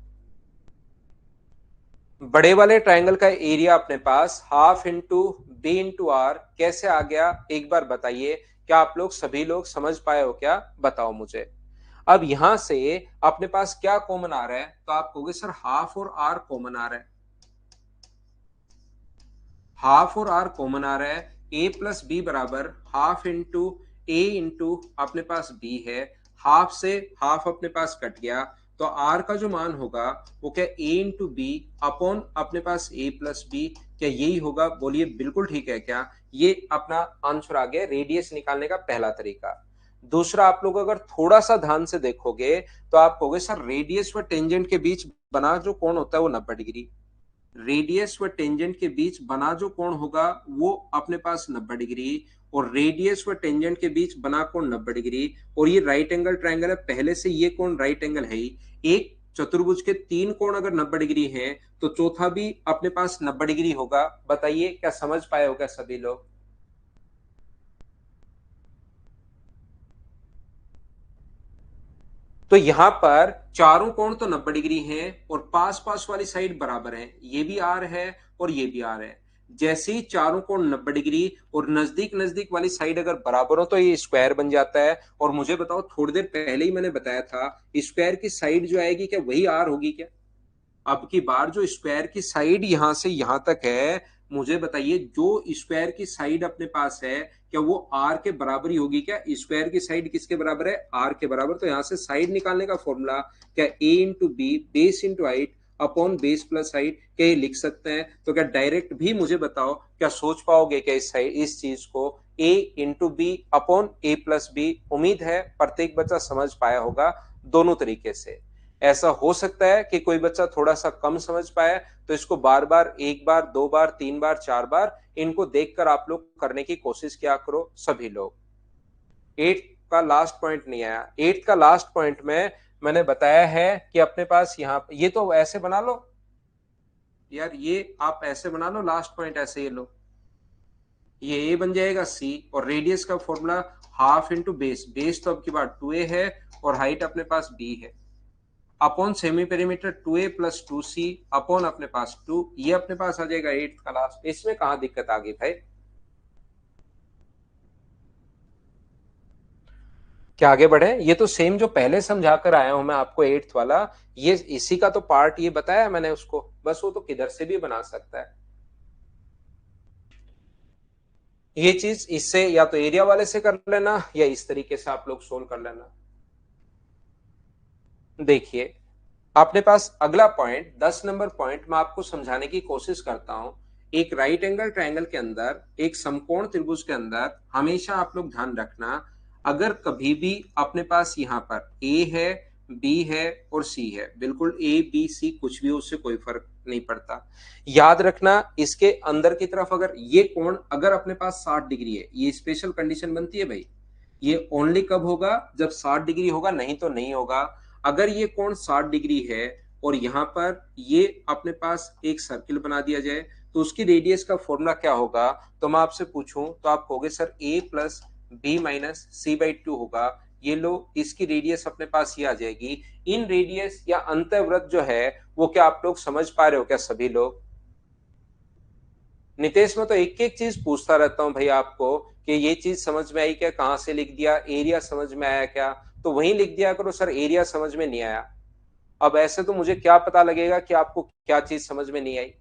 बड़े वाले ट्रायंगल का एरिया अपने पास half into B into R कैसे आ गया, एक बार बताइए। क्या आप लोग सभी लोग समझ पाए हो क्या, बताओ मुझे। अब यहां से अपने पास क्या कॉमन आ रहा है, तो आप कहोगे सर हाफ और आर कॉमन आ रहा है, हाफ और आर कॉमन आ रहा है। ए प्लस बी बराबर हाफ इंटू ए इंटू अपने पास बी है, हाफ से हाफ अपने पास कट गया, तो आर का जो मान होगा वो क्या ए इंटू बी अपॉन अपने पास ए प्लस बी, क्या यही होगा। बोलिए बिल्कुल ठीक है क्या, ये अपना आंसर आ गया रेडियस निकालने का पहला तरीका। दूसरा, आप लोग अगर थोड़ा सा ध्यान से देखोगे तो आप कहोगे सर रेडियस व टेंजेंट के बीच बना जो कोण होता है वो 90 डिग्री, रेडियस व टेंजेंट के बीच बना जो कोण होगा वो अपने पास 90 डिग्री, और रेडियस व टेंजेंट के बीच बना कोण 90 डिग्री, और ये राइट एंगल ट्रायंगल है, पहले से ये कोण राइट एंगल है ही। एक चतुर्भुज के तीन कोण अगर 90 डिग्री हैं तो चौथा भी अपने पास 90 डिग्री होगा। बताइए क्या समझ पाए हो क्या सभी लोग। तो यहां पर चारों कोण तो 90 डिग्री हैं और पास पास वाली साइड बराबर है, ये भी आर है और ये भी आर है। जैसे ही चारों कोण 90 डिग्री और नजदीक नजदीक वाली साइड अगर बराबर हो तो ये स्क्वायर बन जाता है। और मुझे बताओ, थोड़ी देर पहले ही मैंने बताया था स्क्वायर की साइड जो आएगी क्या वही आर होगी क्या। अब की बार जो स्क्वायर की साइड यहां से यहां तक है मुझे बताइए जो स्क्वायर की साइड अपने पास है क्या वो आर के बराबर ही होगी क्या? स्क्वायर की साइड किसके बराबर है? आर के बराबर। तो यहां से साइड निकालने का फॉर्मूला क्या A into B base into height upon base plus height, क्या ये लिख सकते हैं? तो क्या डायरेक्ट भी मुझे बताओ, क्या सोच पाओगे क्या इस चीज को? ए into B upon A plus B. उम्मीद है प्रत्येक बच्चा समझ पाया होगा दोनों तरीके से। ऐसा हो सकता है कि कोई बच्चा थोड़ा सा कम समझ पाए, तो इसको बार बार, एक बार, दो बार, तीन बार, चार बार इनको देखकर आप लोग करने की कोशिश किया करो सभी लोग। एट्थ का लास्ट पॉइंट नहीं आया। एट्थ का लास्ट पॉइंट में मैंने बताया है कि अपने पास यहाँ ये तो ऐसे बना लो यार, ये आप ऐसे बना लो, लास्ट पॉइंट ऐसे ये लो, ये ए बन जाएगा सी, और रेडियस का formula half into base, base तो अब की बार 2a है और हाइट अपने पास b है, upon semi perimeter 2a plus 2c upon अपने पास 2। ये अपने पास आ जाएगा एट्थ का लास्ट। इसमें कहां दिक्कत आ गई भाई? क्या आगे बढ़े? ये तो सेम जो पहले समझा कर आया हूं मैं आपको एट्थ वाला, ये इसी का तो पार्ट ये बताया मैंने उसको, बस वो तो किधर से भी बना सकता है। ये चीज इससे या तो एरिया वाले से कर लेना या इस तरीके से आप लोग सोल्व कर लेना। देखिए अपने पास अगला पॉइंट 10 नंबर पॉइंट मैं आपको समझाने की कोशिश करता हूं। एक राइट एंगल ट्रायंगल के अंदर, एक समकोण त्रिभुज के अंदर हमेशा आप लोग ध्यान रखना, अगर कभी भी अपने पास यहाँ पर ए है, बी है और सी है, बिल्कुल ए बी सी कुछ भी हो उससे कोई फर्क नहीं पड़ता। याद रखना इसके अंदर की तरफ अगर ये कोण अगर अपने पास 60 डिग्री है, ये स्पेशल कंडीशन बनती है भाई, ये ओनली कब होगा? जब 60 डिग्री होगा, नहीं तो नहीं होगा। अगर ये कोण 60 डिग्री है और यहां पर ये अपने पास एक सर्किल बना दिया जाए, तो उसकी रेडियस का फॉर्मूला क्या होगा? तो मैं आपसे पूछूं तो आप कहोगे sir A plus B minus C by two होगा। ये लो, इसकी रेडियस अपने पास ये आ जाएगी। इन रेडियस या अंतःवृत्त जो है वो क्या आप लोग समझ पा रहे हो क्या सभी लोग? नितेश में तो एक एक चीज पूछता रहता हूँ भाई आपको कि ये चीज समझ में आई क्या, कहां से लिख दिया, एरिया समझ में आया क्या? तो वहीं लिख दिया करो सर एरिया समझ में नहीं आया। अब ऐसे तो मुझे क्या पता लगेगा कि आपको क्या चीज समझ में नहीं आई?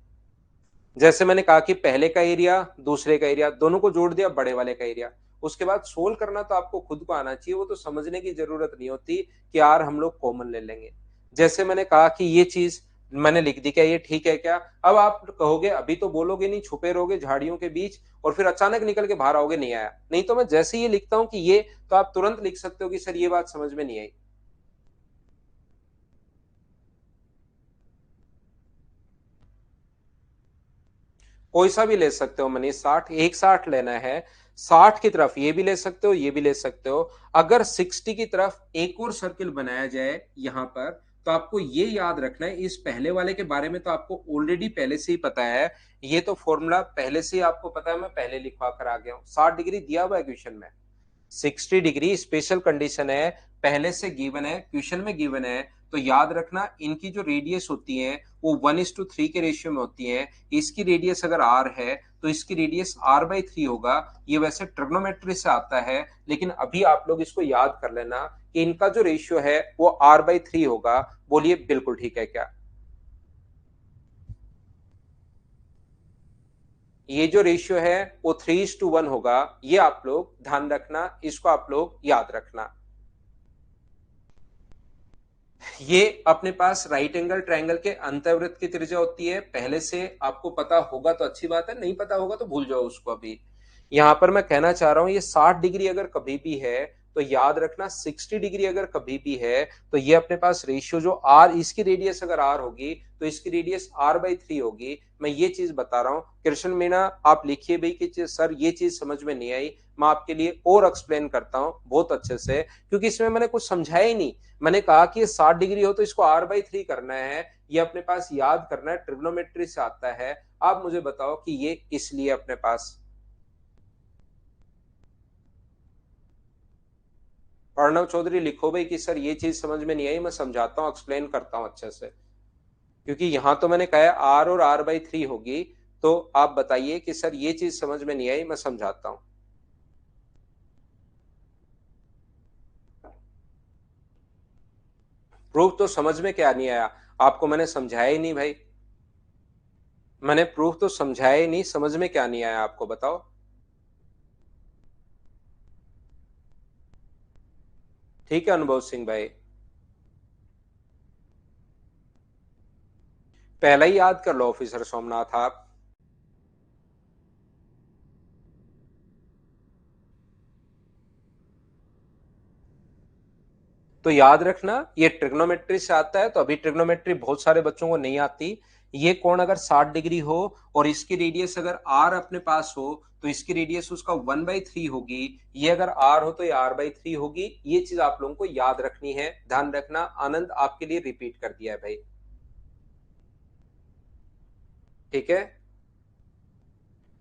जैसे मैंने कहा कि पहले का एरिया दूसरे का एरिया दोनों को जोड़ दिया बड़े वाले का एरिया, उसके बाद सोल्व करना तो आपको खुद को आना चाहिए, वो तो समझने की जरूरत नहीं होती कि यार हम लोग कॉमन ले लेंगे। जैसे मैंने कहा कि ये चीज मैंने लिख दी, क्या ये ठीक है क्या? अब आप कहोगे अभी तो बोलोगे नहीं, छुपे रहोगे झाड़ियों के बीच और फिर अचानक निकल के बाहर आओगे नहीं आया। नहीं तो मैं जैसे ये लिखता हूं कि ये, तो आप तुरंत लिख सकते हो कि सर ये बात समझ में नहीं आई। कोई सा भी ले सकते हो मनीष, 60 एक 60 लेना है, 60 की तरफ ये भी ले सकते हो, ये भी ले सकते हो। अगर 60 की तरफ एक और सर्किल बनाया जाए यहां पर, तो आपको ये याद रखना है, इस पहले वाले के बारे में तो आपको ऑलरेडी पहले से ही पता है, ये तो फॉर्मूला पहले से ही आपको पता है, मैं पहले लिखवा कर आ गया हूं। 60 डिग्री दिया हुआ है क्वेश्चन में, 60 डिग्री स्पेशल कंडीशन है, पहले से गिवन है, क्वेश्चन में गिवन है। तो याद रखना इनकी जो रेडियस होती है वो 1:3 के रेशियो में होती है। इसकी रेडियस अगर r है तो इसकी रेडियस r/3 होगा। ये वैसे ट्रिग्नोमेट्री से आता है, लेकिन अभी आप लोग इसको याद कर लेना कि इनका जो रेशियो है वो r/3 होगा। बोलिए बिल्कुल ठीक है क्या? ये जो रेशियो है वो 3:1 होगा। ये आप लोग ध्यान रखना, इसको आप लोग याद रखना। ये अपने पास राइट एंगल ट्रायंगल के अंतर्वृत्त की त्रिज्या होती है, पहले से आपको पता होगा तो अच्छी बात है, नहीं पता होगा तो भूल जाओ उसको। अभी यहां पर मैं कहना चाह रहा हूं ये 60 डिग्री अगर कभी भी है तो याद रखना, 60 डिग्री अगर कभी भी है तो ये अपने पास रेशियो जो आर, इसकी रेडियस अगर आर होगी तो इसकी रेडियस r/3 होगी। मैं ये चीज बता रहा हूँ। कृष्ण मीणा आप लिखिए भाई कि सर ये चीज समझ में नहीं आई, मैं आपके लिए और एक्सप्लेन करता हूँ बहुत अच्छे से, क्योंकि इसमें मैंने कुछ समझाया ही नहीं। मैंने कहा कि ये 60 डिग्री हो तो इसको r/3 करना है, ये अपने पास याद करना है, ट्रिग्नोमेट्री से आता है। आप मुझे बताओ कि ये इसलिए अपने पास। अर्णव चौधरी लिखो भाई कि सर ये चीज समझ में नहीं आई, मैं समझाता हूँ, एक्सप्लेन करता हूँ अच्छे से, क्योंकि यहां तो मैंने कहा आर और r/3 होगी। तो आप बताइए कि सर ये चीज समझ में नहीं आई, मैं समझाता हूँ। प्रूफ तो समझ में क्या नहीं आया? आपको मैंने समझाया ही नहीं भाई। मैंने प्रूफ तो समझाया ही नहीं, समझ में क्या नहीं आया आपको बताओ। ठीक है अनुभव सिंह भाई, पहला ही याद कर लो ऑफिसर सोमनाथ आप। तो याद रखना ये ट्रिग्नोमेट्री से आता है, तो अभी ट्रिग्नोमेट्री बहुत सारे बच्चों को नहीं आती। ये कोण अगर 60 डिग्री हो और इसकी रेडियस अगर आर अपने पास हो तो इसकी रेडियस उसका 1/3 होगी। ये अगर आर हो तो ये r/3 होगी। ये चीज आप लोगों को याद रखनी है, ध्यान रखना। आनंद आपके लिए रिपीट कर दिया है भाई, ठीक है।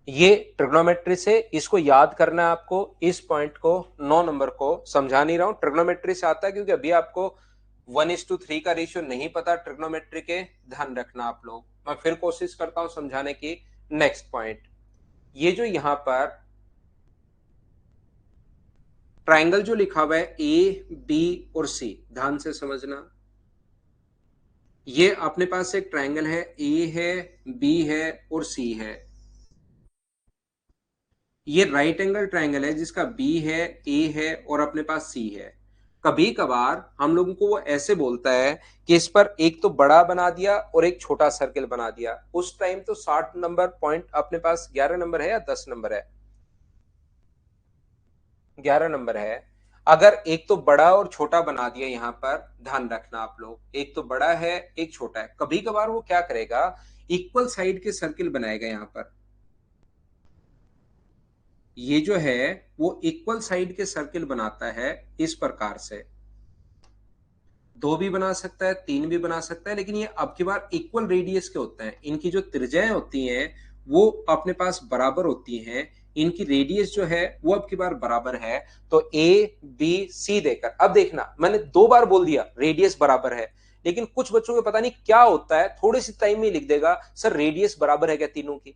ये ट्रिग्नोमेट्री से इसको याद करना है आपको, इस पॉइंट को 9 नंबर को समझा नहीं रहा हूं, ट्रिग्नोमेट्री से आता है क्योंकि अभी आपको 1:3 का रेशियो नहीं पता ट्रिग्नोमेट्री के, ध्यान रखना आप लोग। मैं फिर कोशिश करता हूं समझाने की। नेक्स्ट पॉइंट, ये जो यहां पर ट्राइंगल जो लिखा हुआ है ए बी और सी, ध्यान से समझना। ये अपने पास एक ट्राइंगल है, ए है, बी है और सी है। ये राइट एंगल ट्राइंगल है जिसका बी है, ए है और अपने पास सी है। कभी कभार हम लोगों को वो ऐसे बोलता है कि इस पर एक तो बड़ा बना दिया और एक छोटा सर्किल बना दिया। उस टाइम तो 60 नंबर पॉइंट अपने पास 11 नंबर है या 10 नंबर है? 11 नंबर है। अगर एक तो बड़ा और छोटा बना दिया, यहां पर ध्यान रखना आप लोग, एक तो बड़ा है एक छोटा है, कभी कभार वो क्या करेगा, इक्वल साइड के सर्किल बनाएगा। यहां पर ये जो है वो इक्वल साइड के सर्किल बनाता है इस प्रकार से। दो भी बना सकता है, तीन भी बना सकता है, लेकिन ये अब की बार इक्वल रेडियस के होते हैं। इनकी जो त्रिज्याएं होती हैं वो अपने पास बराबर होती हैं। इनकी रेडियस जो है वो अब की बार बराबर है। तो ए बी सी देकर, अब देखना मैंने 2 बार बोल दिया रेडियस बराबर है, लेकिन कुछ बच्चों को पता नहीं क्या होता है, थोड़ी सी टाइम में लिख देगा सर रेडियस बराबर है क्या तीनों की।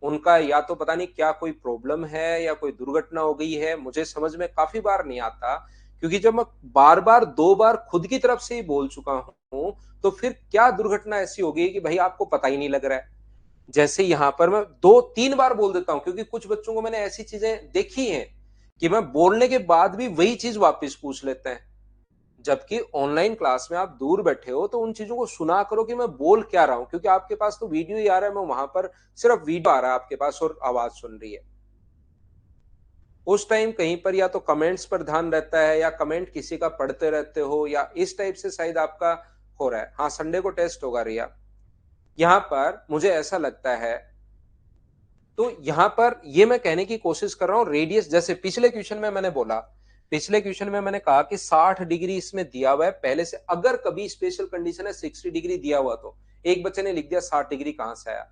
उनका या तो पता नहीं क्या कोई प्रॉब्लम है या कोई दुर्घटना हो गई है, मुझे समझ में काफी बार नहीं आता। क्योंकि जब मैं बार बार 2 बार खुद की तरफ से ही बोल चुका हूं, तो फिर क्या दुर्घटना ऐसी हो गई कि भाई आपको पता ही नहीं लग रहा है। जैसे यहां पर मैं 2-3 बार बोल देता हूं, क्योंकि कुछ बच्चों को मैंने ऐसी चीजें देखी हैं कि मैं बोलने के बाद भी वही चीज वापस पूछ लेते हैं। जबकि ऑनलाइन क्लास में आप दूर बैठे हो तो उन चीजों को सुना करो कि मैं बोल क्या रहा हूं, क्योंकि आपके पास तो वीडियो ही आ रहा है, मैं वहां पर सिर्फ वीडियो आ रहा है आपके पास और आवाज सुन रही है। उस टाइम कहीं पर या तो कमेंट्स पर ध्यान रहता है या कमेंट किसी का पढ़ते रहते हो, या इस टाइप से शायद आपका हो रहा है। हाँ संडे को टेस्ट होगा रिया। यहां पर मुझे ऐसा लगता है, तो यहां पर ये मैं कहने की कोशिश कर रहा हूं रेडियस, जैसे पिछले क्वेश्चन में मैंने बोला, पिछले क्वेश्चन में मैंने कहा कि 60 डिग्री इसमें दिया हुआ है पहले से, अगर कभी स्पेशल कंडीशन है 60 डिग्री दिया हुआ तो एक बच्चे ने लिख दिया 60 डिग्री कहां से आया,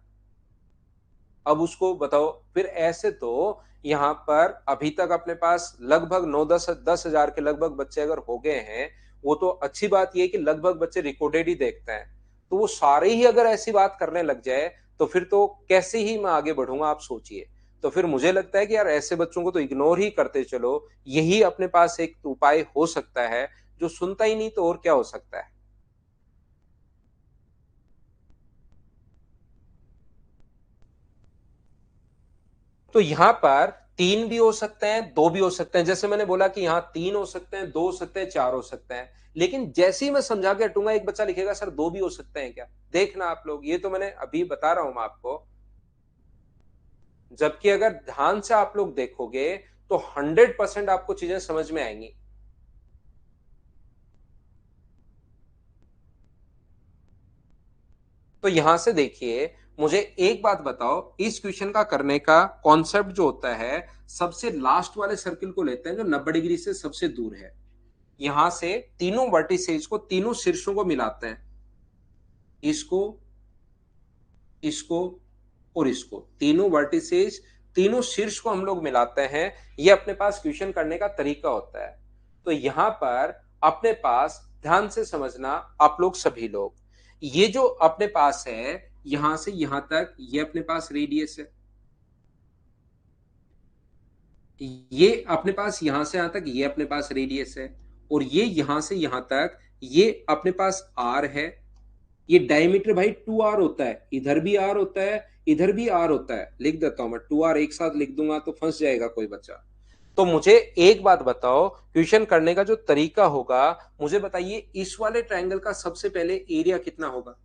अब उसको बताओ। फिर ऐसे तो यहां पर अभी तक अपने पास लगभग 9-10 हजार के लगभग बच्चे अगर हो गए हैं, वो तो अच्छी बात यह है कि लगभग बच्चे रिकॉर्डेड ही देखते हैं। तो वो सारे ही अगर ऐसी बात करने लग जाए तो फिर तो कैसे ही मैं आगे बढ़ूंगा आप सोचिए। तो फिर मुझे लगता है कि यार ऐसे बच्चों को तो इग्नोर ही करते चलो, यही अपने पास एक उपाय हो सकता है। जो सुनता ही नहीं तो और क्या हो सकता है। तो यहां पर 3 भी हो सकते हैं, 2 भी हो सकते हैं। जैसे मैंने बोला कि यहां 3 हो सकते हैं, 2 हो सकते हैं, 4 हो सकते हैं। लेकिन जैसे ही मैं समझा के हटूंगा एक बच्चा लिखेगा सर 2 भी हो सकते हैं क्या। देखना आप लोग, ये तो मैंने अभी बता रहा हूं मैं आपको। जबकि अगर ध्यान से आप लोग देखोगे तो 100% आपको चीजें समझ में आएंगी। तो यहां से देखिए, मुझे एक बात बताओ, इस क्वेश्चन का करने का कॉन्सेप्ट जो होता है, सबसे लास्ट वाले सर्किल को लेते हैं जो 90 डिग्री से सबसे दूर है। यहां से तीनों वर्टिसेज को, तीनों शीर्षों को मिलाते हैं, इसको, इसको और इसको, तीनों वर्टिसेज, तीनों शीर्ष को हम लोग मिलाते हैं। ये अपने पास क्वेश्चन करने का तरीका होता है। तो यहां पर अपने पास ध्यान से समझना आप लोग सभी लोग, ये जो अपने पास है यहां से यहां तक, ये अपने पास रेडियस है। ये अपने पास यहां से यहां तक, ये अपने पास रेडियस है। और ये यहां से यहां तक, ये अपने पास आर है। ये डायमीटर भाई 2r होता है, इधर भी r होता है, इधर भी r होता है। लिख देता हूं मैं, 2r एक साथ लिख दूंगा तो फंस जाएगा कोई बच्चा। तो मुझे एक बात बताओ, क्वेश्चन करने का जो तरीका होगा, मुझे बताइए इस वाले ट्रायंगल का सबसे पहले एरिया कितना होगा।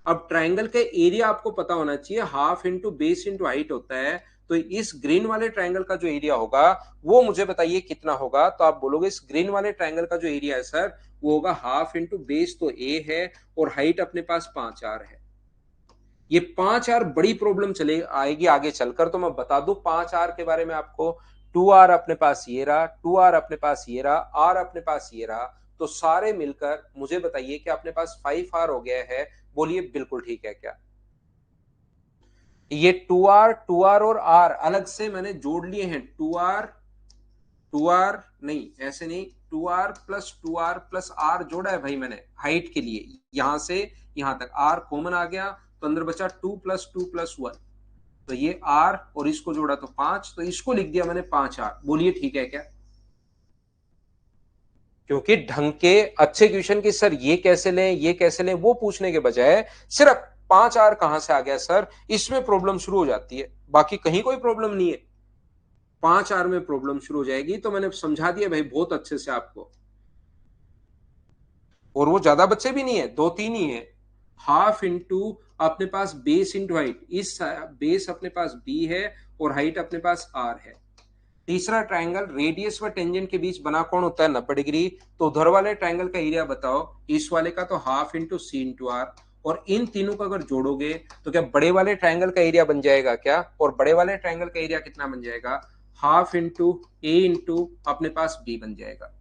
अब ट्रायंगल का एरिया आपको पता होना चाहिए, half into base into height होता है। तो इस ग्रीन वाले ट्रायंगल का जो एरिया होगा वो मुझे बताइए कितना होगा। तो आप बोलोगे इस ग्रीन वाले ट्रायंगल का जो एरिया है सर, वो होगा हाफ इंटू बेस, तो ए है, और हाइट अपने पास 5r है। ये 5r बड़ी प्रॉब्लम चले आएगी आगे चलकर, तो मैं बता दूं 5r के बारे में आपको। 2r अपने पास ये रहा, 2r अपने पास ये रहा, r अपने पास ये रहा, तो सारे मिलकर मुझे बताइए कि अपने पास 5r हो गया है। बोलिए बिल्कुल ठीक है क्या। ये 2r और r अलग से मैंने जोड़ लिए हैं। 2r नहीं, ऐसे नहीं, 2r प्लस r जोड़ा है भाई मैंने हाइट के लिए, यहां से यहां तक r कॉमन आ गया, तो अंदर बचा 2 + 2 + 1। तो ये r और इसको जोड़ा तो 5, तो इसको लिख दिया मैंने 5r। बोलिए ठीक है क्या। क्योंकि ढंग के अच्छे क्वेश्चन की सर ये कैसे लें, ये कैसे लें, वो पूछने के बजाय सिर्फ 5r कहां से आ गया सर, इसमें प्रॉब्लम शुरू हो जाती है। बाकी कहीं कोई प्रॉब्लम नहीं है, 5r में प्रॉब्लम शुरू हो जाएगी। तो मैंने समझा दिया भाई बहुत अच्छे से आपको। और वो ज्यादा बच्चे भी नहीं है, 2-3 ही है। हाफ इंटू अपने पास बेस इंटू हाइट, इस बेस अपने पास b है और हाइट अपने पास r है। तीसरा ट्रायंगल रेडियस व टेंजेंट के बीच बना कौन होता है 90 डिग्री। तो उधर वाले ट्रायंगल का एरिया बताओ, इस वाले का तो half into C into R. और इन तीनों को अगर जोड़ोगे तो क्या बड़े वाले ट्रायंगल का एरिया बन जाएगा क्या। और बड़े वाले ट्रायंगल का एरिया कितना बन जाएगा, हाफ इंटू ए इंटू अपने पास बी बन जाएगा।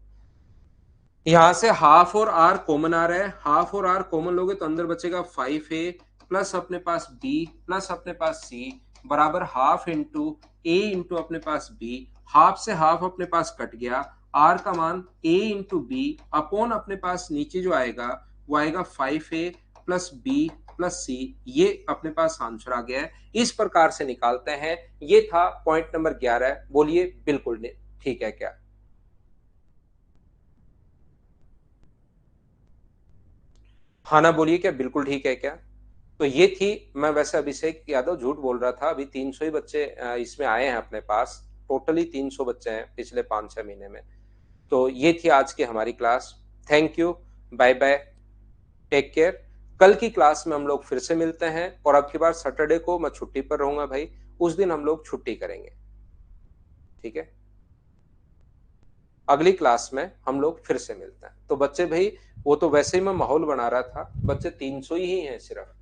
यहां से हाफ और आर कॉमन आ रहा है, हाफ और आर कॉमन लोगे तो अंदर बचेगा 5a प्लस अपने पास b प्लस अपने पास c बराबर हाफ इंटू ए इंटू अपने पास b। हाफ से हाफ अपने पास कट गया, r का मान a इंटू बी अपॉन अपने पास नीचे जो आएगा वो आएगा 5a plus b plus c। ये अपने पास आंसर आ गया है, इस प्रकार से निकालते हैं। ये था पॉइंट नंबर 11। बोलिए बिल्कुल ठीक है क्या। हाँ ना बोलिए क्या बिल्कुल ठीक है क्या। तो ये थी, मैं वैसे अभिषेक यादव झूठ बोल रहा था, अभी 300 ही बच्चे इसमें आए हैं अपने पास। टोटली 300 बच्चे हैं पिछले 5-6 महीने में। तो ये थी आज की हमारी class. Thank you, bye bye, take care. कल की क्लास में हम लोग फिर से मिलते हैं, और अब की बार सैटरडे को मैं छुट्टी पर रहूंगा भाई, उस दिन हम लोग छुट्टी करेंगे, ठीक है। अगली क्लास में हम लोग फिर से मिलते हैं। तो बच्चे भाई, वो तो वैसे ही मैं माहौल बना रहा था, बच्चे 300 ही हैं सिर्फ।